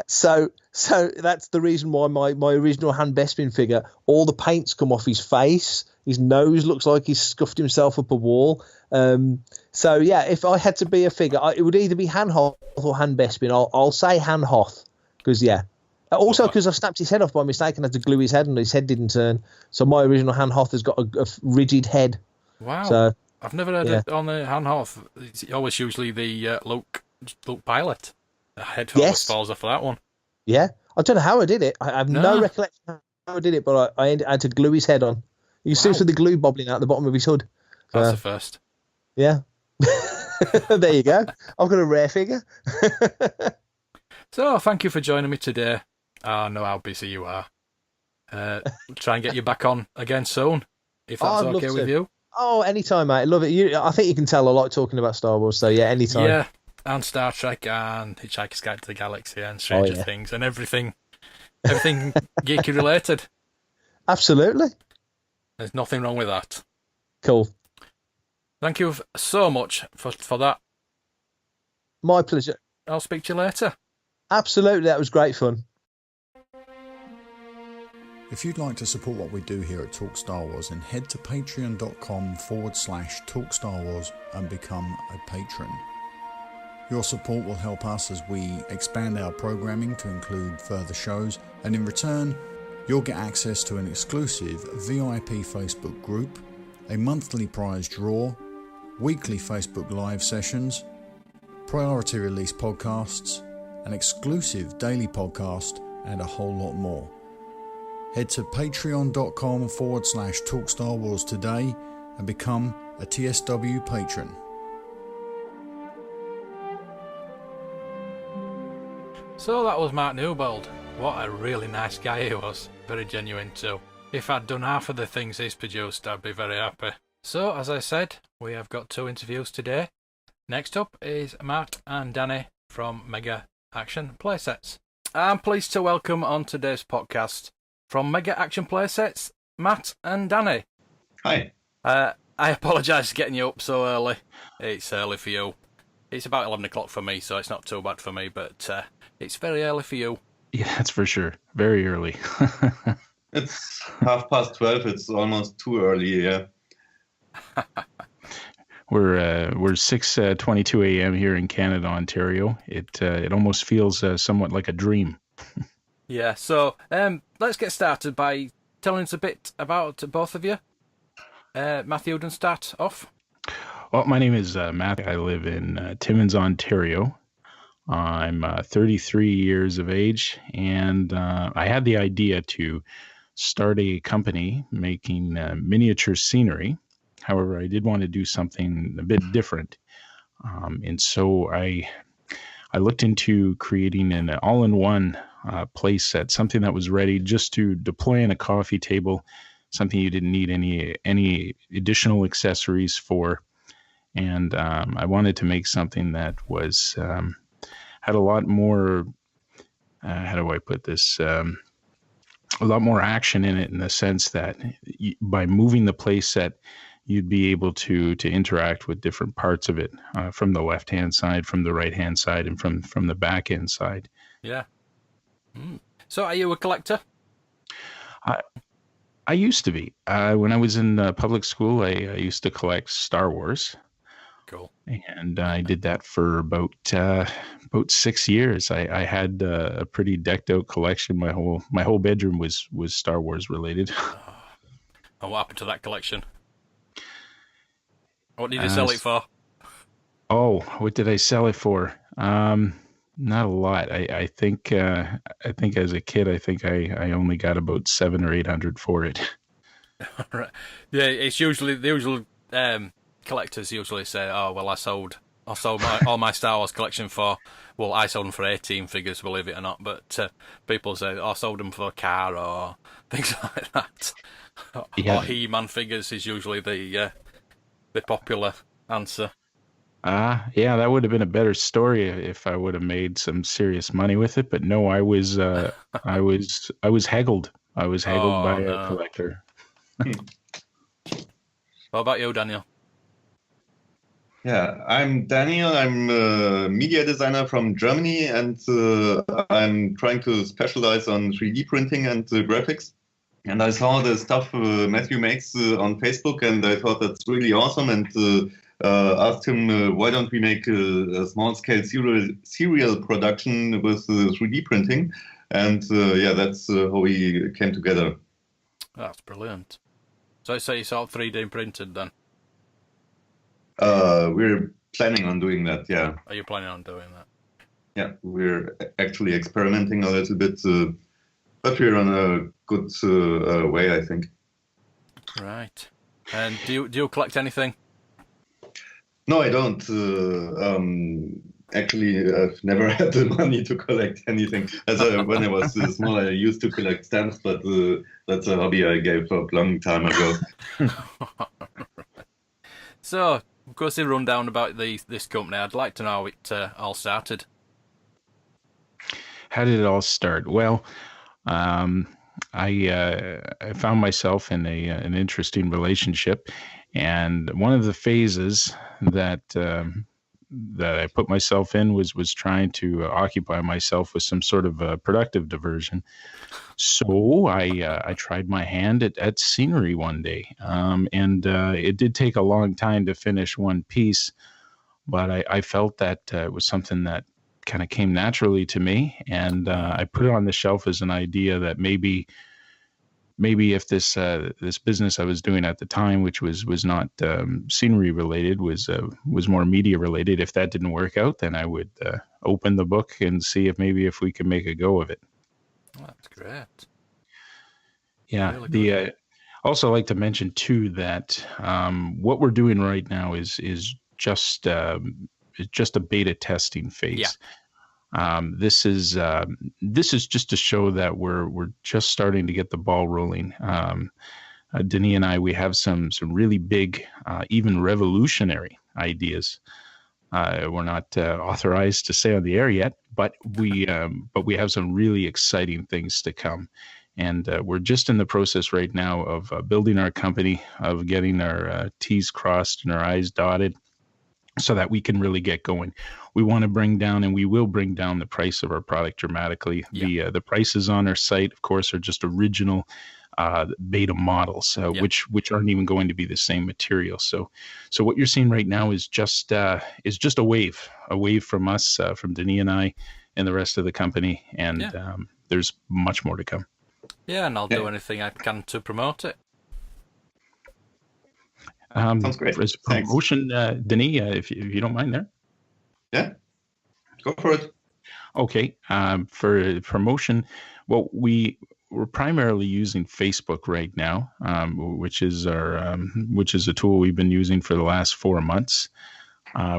So that's the reason why my original Han Bespin figure, all the paint's come off his face. His nose looks like he's scuffed himself up a wall. So yeah, if I had to be a figure, it would either be Han Hoth or Han Bespin. I'll say Han Hoth because also because I snapped his head off by mistake and had to glue his head, and his head didn't turn. So my original Han Hoth has got a rigid head. Wow. So I've never heard it on the Han Hoth. It's always usually the Luke pilot. The head always falls off of that one. Yeah. I don't know how I did it. I have no recollection of how I did it, but I had to glue his head on. You can see the glue bobbling out the bottom of his hood. That's the first. Yeah. There you go. I've got a rare figure. So, thank you for joining me today. I know how busy you are. Try and get you back on again soon, if that's okay with you. Oh, anytime, mate. I love it. I think you can tell I like talking about Star Wars, so yeah, anytime. Yeah, and Star Trek and Hitchhiker's Guide to the Galaxy and Stranger Things and everything geeky related. Absolutely. There's nothing wrong with that. Cool. Thank you so much for that. My pleasure. I'll speak to you later. Absolutely, that was great fun. If you'd like to support what we do here at Talk Star Wars, then head to patreon.com/Talk Star Wars and become a patron. Your support will help us as we expand our programming to include further shows, and in return, you'll get access to an exclusive VIP Facebook group, a monthly prize draw, weekly Facebook Live sessions, priority release podcasts, an exclusive daily podcast, and a whole lot more. Head to patreon.com/Talk Star Wars today and become a TSW patron. So that was Mark Newbold. What a really nice guy he was. Very genuine too. If I'd done half of the things he's produced, I'd be very happy. So, as I said, we have got 2 interviews today. Next up is Matt and Dani from Mega Action Playsets. I'm pleased to welcome on today's podcast from Mega Action Playsets, Matt and Dani. Hi. I apologise for getting you up so early. It's early for you. It's about 11 o'clock for me, so it's not too bad for me, but it's very early for you. Yeah, that's for sure. Very early. It's 12:30. It's almost too early, yeah. We're 6:22 a.m. here in Canada, Ontario. It almost feels somewhat like a dream. Yeah, so let's get started by telling us a bit about both of you. Matthew, do start off. Well, my name is Matt. I live in Timmins, Ontario. I'm 33 years of age, and I had the idea to start a company making miniature scenery. However, I did want to do something a bit different. And so I looked into creating an all-in-one play set, something that was ready just to deploy on a coffee table, something you didn't need any additional accessories for. And I wanted to make something that was had a lot more. How do I put this? A lot more action in it, in the sense that by moving the play set, you'd be able to interact with different parts of it, from the left hand side, from the right hand side, and from the back end side. Yeah. So, are you a collector? I used to be. When I was in public school, I used to collect Star Wars. Cool. And I did that for about 6 years. I had a pretty decked out collection. My whole bedroom was Star Wars related. And what happened to that collection? What did you sell it for? Oh, what did I sell it for? Not a lot. I think as a kid, I only got about $700 or $800 for it. Right. Yeah, it's usually the usual. Collectors usually say, "Oh, well, I sold all my Star Wars collection for." Well, I sold them for 18 figures, believe it or not. But people say, "Oh, I sold them for a car," or things like that. Yeah. Or He-Man figures is usually the popular answer. Yeah, that would have been a better story if I would have made some serious money with it. But no, I was haggled. I was haggled by a collector. What about you, Daniel? Yeah, I'm Daniel. I'm a media designer from Germany, and I'm trying to specialize on 3D printing and graphics. And I saw the stuff Matthew makes on Facebook, and I thought that's really awesome, and asked him, why don't we make a small-scale serial production with 3D printing? And that's how we came together. That's brilliant. So you sort of 3D printed then? We're planning on doing that, yeah. Are you planning on doing that? Yeah, we're actually experimenting a little bit, but we're on a good way, I think. Right. And do you collect anything? No, I don't. Actually, I've never had the money to collect anything. When I was small, I used to collect stamps, but that's a hobby I gave up a long time ago. So, of course, a rundown about this company. I'd like to know how it all started. How did it all start? Well, I found myself in an interesting relationship, and one of the phases that I put myself in was trying to occupy myself with some sort of a productive diversion. So I tried my hand at scenery one day, and it did take a long time to finish one piece, but I felt that it was something that kind of came naturally to me, and I put it on the shelf as an idea that maybe if this business I was doing at the time, which was not scenery related, was more media related, if that didn't work out, then I would open the book and see if we could make a go of it. Oh, that's great. Yeah. Really Also like to mention too that what we're doing right now is just a beta testing phase. Yeah. This is just to show that we're just starting to get the ball rolling. Dani and I, we have some really big, even revolutionary ideas. We're not authorized to say on the air yet, but we have some really exciting things to come. And we're just in the process right now of building our company, of getting our T's crossed and our I's dotted, so that we can really get going. We want to bring down, and we will bring down, the price of our product dramatically. Yeah. The prices on our site, of course, are just original beta models, which aren't even going to be the same material. So what you're seeing right now is just a wave from us, from Dani and I, and the rest of the company. And there's much more to come. Yeah, and I'll do anything I can to promote it. Sounds great. As promotion, Dani, if you don't mind there. Yeah, go for it. Okay. For promotion, well, we're primarily using Facebook right now, which is a tool we've been using for the last 4 months.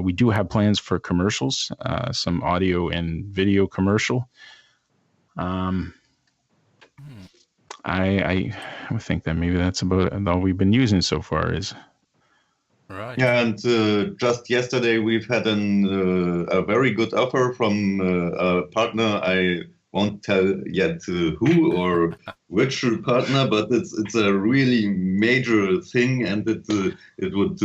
We do have plans for commercials, some audio and video commercial. I would think that maybe that's about all we've been using so far is. Right. Yeah, and just yesterday we've had a very good offer from a partner. I won't tell yet who or which partner, but it's a really major thing, and it would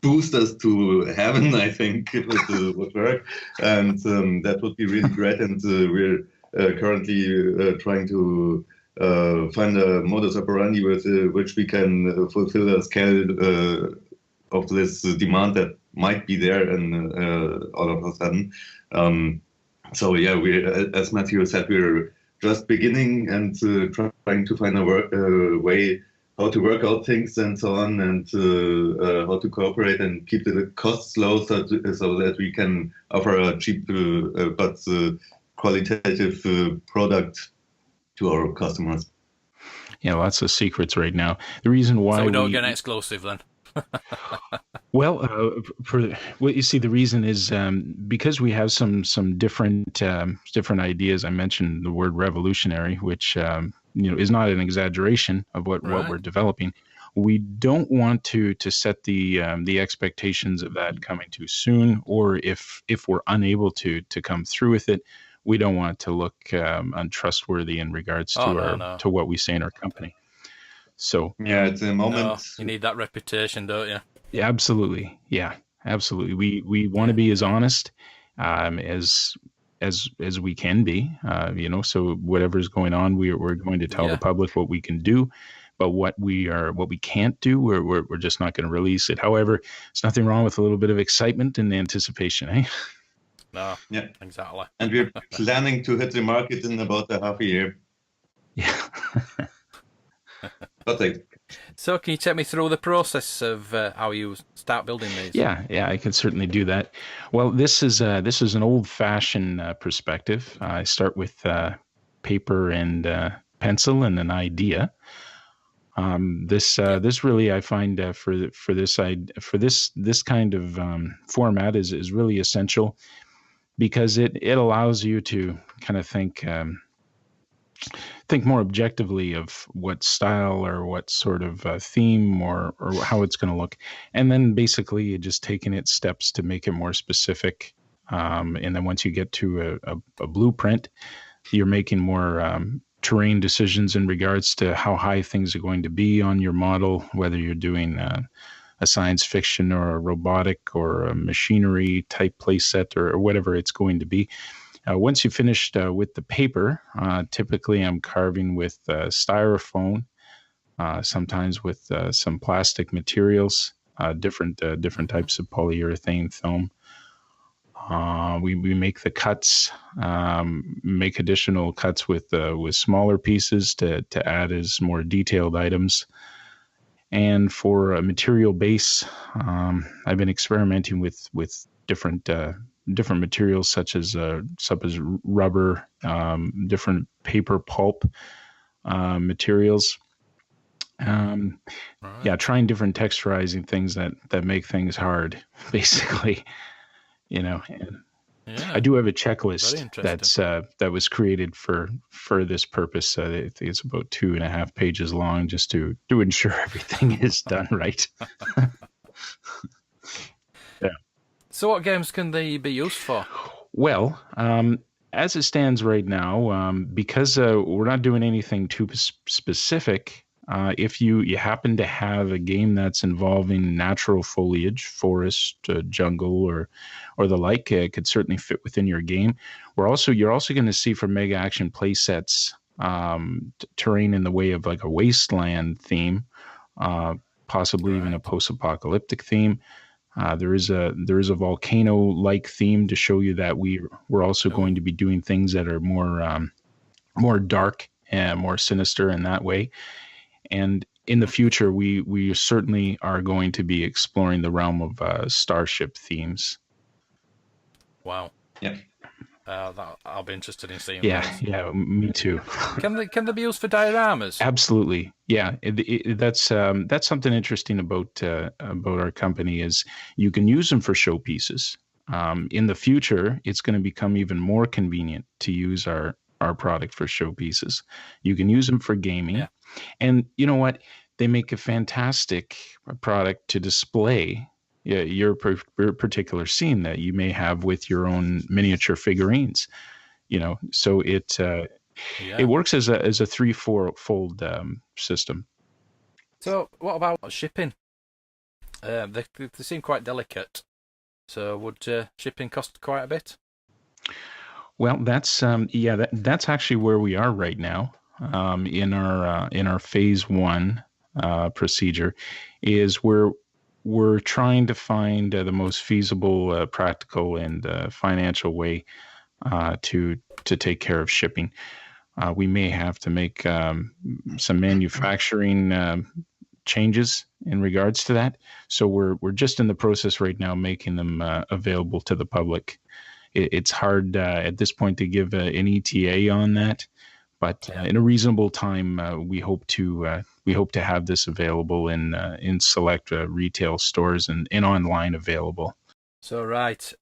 boost us to heaven. I think it would work, and that would be really great. And we're currently trying to find a modus operandi with which we can fulfill a scale of this demand that might be there, and all of a sudden. So yeah, we, as Matthew said, we're just beginning and trying to find a way how to work out things and so on, and how to cooperate and keep the costs low, so that we can offer a cheap but qualitative product to our customers. Yeah, lots of secrets right now. The reason why so we don't get an exclusive then. Well, you see, the reason is because we have some different ideas. I mentioned the word revolutionary, which is not an exaggeration of what we're developing. We don't want to set the expectations of that coming too soon, or if we're unable to come through with it, we don't want to look untrustworthy in regards to to what we say in our company. So yeah, at the moment, you need that reputation, don't you? Yeah, absolutely. Yeah, absolutely. We want to be as honest as we can be. So whatever's going on, we're going to tell the public what we can do, but what we can't do, we're just not going to release it. However, there's nothing wrong with a little bit of excitement and anticipation, eh? No, yeah, exactly. And we're planning to hit the market in about a half a year. Yeah. So can you take me through the process of how you start building these? Yeah, I can certainly do that. Well, this is an old-fashioned perspective. I start with paper and pencil and an idea. This really, I find for this kind of format is really essential, because it allows you to kind of think more objectively of what style or what sort of theme or how it's going to look. And then basically you're just taking it steps to make it more specific. And then once you get to a blueprint, you're making more terrain decisions in regards to how high things are going to be on your model, whether you're doing a science fiction or a robotic or a machinery type playset or whatever it's going to be. Once you've finished with the paper, typically I'm carving with styrofoam, sometimes with some plastic materials, different types of polyurethane film. We make the cuts, make additional cuts with smaller pieces to add as more detailed items. And for a material base, I've been experimenting with different materials such as rubber, different paper pulp materials. Yeah, trying different texturizing things that make things hard, basically. And I do have a checklist that was created for this purpose. I think it's about 2.5 pages long, just to ensure everything is done right. Yeah. So what games can they be used for? Well, as it stands right now, because we're not doing anything too specific, if you happen to have a game that's involving natural foliage, forest, jungle, or the like, it could certainly fit within your game. You're also going to see from Mega Action Playsets terrain in the way of like a wasteland theme, possibly even a post-apocalyptic theme. There is a volcano-like theme to show you that we're also going to be doing things that are more dark and more sinister in that way. And in the future, we certainly are going to be exploring the realm of starship themes. Wow. Yeah. I'll be interested in seeing. Yeah, those. yeah, me too. Can they be used for dioramas? Absolutely, yeah. That's something interesting about our company is you can use them for showpieces. In the future, it's going to become even more convenient to use our our product for showpieces. You can use them for gaming. Yeah. And you know what? They make a fantastic product to display your particular scene that you may have with your own miniature figurines. So it works as a 3-4-fold system. So what about shipping? They seem quite delicate. So would shipping cost quite a bit? Well, that's that's actually where we are right now. In our phase 1 procedure, is we're trying to find the most feasible, practical, and financial way to take care of shipping. We may have to make some manufacturing changes in regards to that. So we're just in the process right now making them available to the public. It's hard at this point to give an ETA on that, but in a reasonable time, we hope to have this available in select retail stores and online available. So right,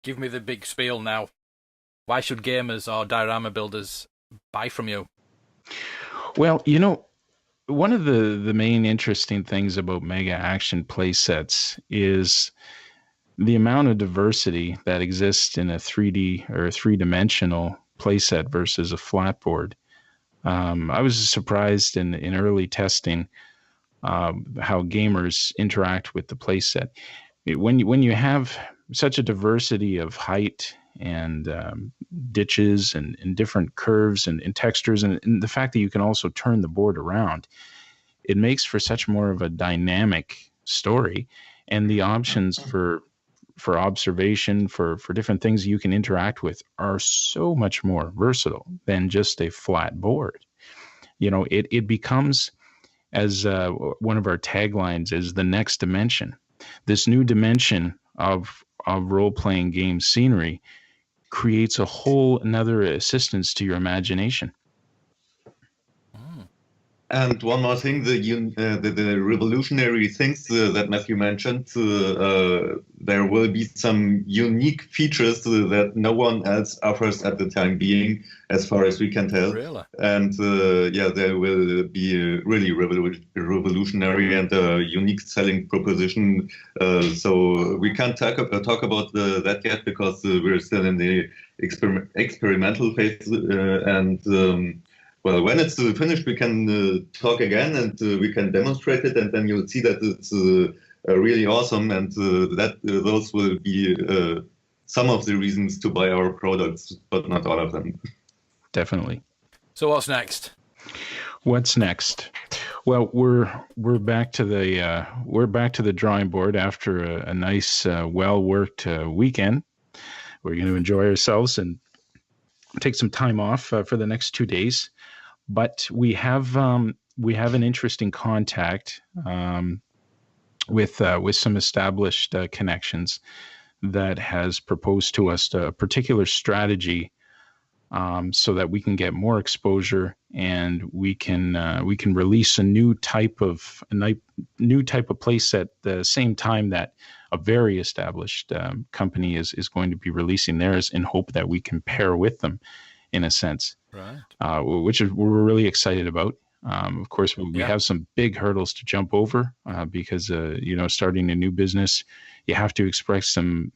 give me the big spiel now. Why should gamers or diorama builders buy from you? Well, one of the main interesting things about Mega Action Playsets is the amount of diversity that exists in a 3D or a 3-dimensional playset versus a flatboard. I was surprised in early testing how gamers interact with the playset. When you have such a diversity of height and ditches and different curves and textures, and the fact that you can also turn the board around, it makes for such more of a dynamic story, and the options for observation, for different things you can interact with are so much more versatile than just a flat board. It becomes, as one of our taglines is, the next dimension. This new dimension of role-playing game scenery creates a whole another assistance to your imagination. And one more thing, the revolutionary things that Matthew mentioned, there will be some unique features that no one else offers at the time being, as far as we can tell. Really? And there will be really revolutionary and unique selling proposition. So we can't talk about that yet because we're still in the experimental phase. Well, when it's finished, we can talk again and we can demonstrate it, and then you'll see that it's really awesome, and those will be some of the reasons to buy our products, but not all of them. Definitely. So what's next? What's next? Well, we're back to the drawing board after a nice, well-worked weekend. We're going to enjoy ourselves and take some time off for the next 2 days. But we have an interesting contact with some established connections that has proposed to us a particular strategy so that we can get more exposure and we can release a new type of playset at the same time that a very established company is going to be releasing theirs, in hope that we can pair with them in a sense, right? Which we're really excited about. Of course, we have some big hurdles to jump over because starting a new business, you have to expect some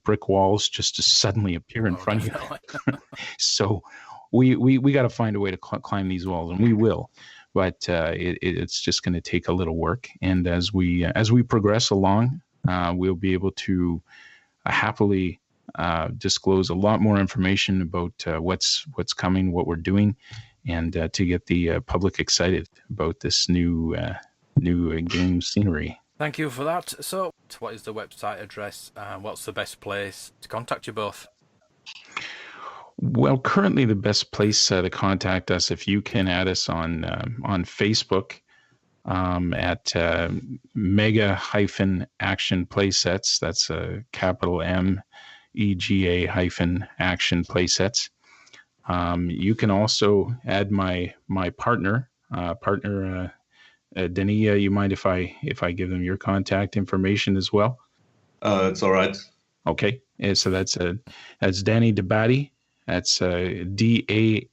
brick walls just to suddenly appear in front of you. So we got to find a way to climb these walls, and we will. But it's just going to take a little work, and as we progress along, we'll be able to happily disclose a lot more information about what's coming, what we're doing, and to get the public excited about this new game scenery. Thank you for that. So, what is the website address? What's the best place to contact you both? Well, currently the best place to contact us, if you can add us on Facebook at Mega Action Playsets. That's a capital MEGA Action Playsets. You can also add my partner Dani. You mind if I give them your contact information as well? It's all right. Okay, so that's Dani Dabadi That's DANIDEBATTE.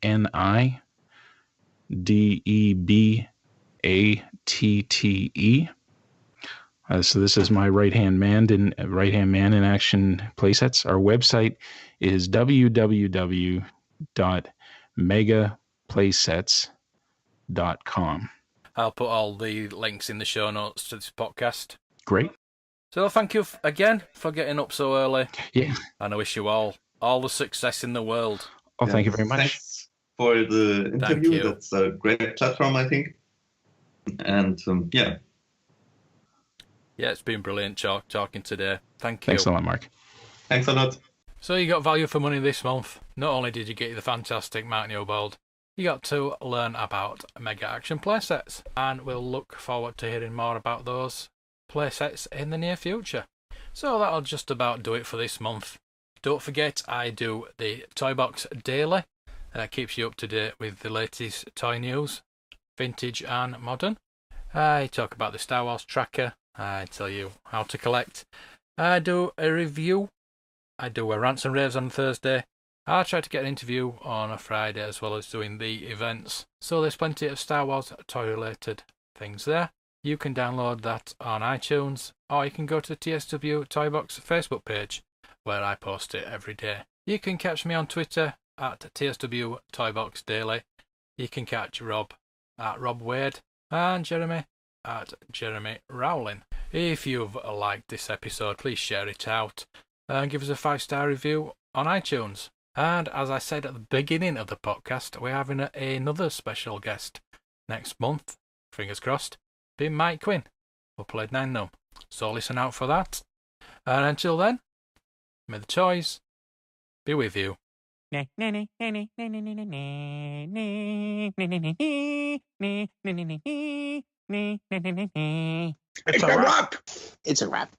So this is my right-hand man in action playsets. Our website is www.megaplaysets.com. I'll put all the links in the show notes to this podcast. Great. So thank you again for getting up so early. Yeah. And I wish you all the success in the world. Oh, thank you very much. Thanks for the interview. That's a great platform, I think. And yeah. Yeah, it's been brilliant talking today. Thank you. Thanks a lot, Mark. Thanks a lot. So you got value for money this month. Not only did you get the fantastic Mark Newbold, you got to learn about Mega Action Playsets, and we'll look forward to hearing more about those playsets in the near future. So that'll just about do it for this month. Don't forget, I do the ToyBox daily. That keeps you up to date with the latest toy news, vintage and modern. I talk about the Star Wars tracker. I tell you how to collect. I do a review. I do a rants and raves on Thursday. I try to get an interview on a Friday as well as doing the events. So there's plenty of Star Wars toy-related things there. You can download that on iTunes, or you can go to the TSW ToyBox Facebook page, where I post it every day. You can catch me on Twitter at TSW ToyBox Daily. You can catch Rob at Rob Wade and Jeremy at Jeremy Rowling. If you've liked this episode, please share it out and give us a 5-star review on iTunes. And as I said at the beginning of the podcast, we're having another special guest next month, fingers crossed, being Mike Quinn, who played Nine Gnome. So listen out for that. And until then, may the toys be with you. It's a wrap. It's a wrap.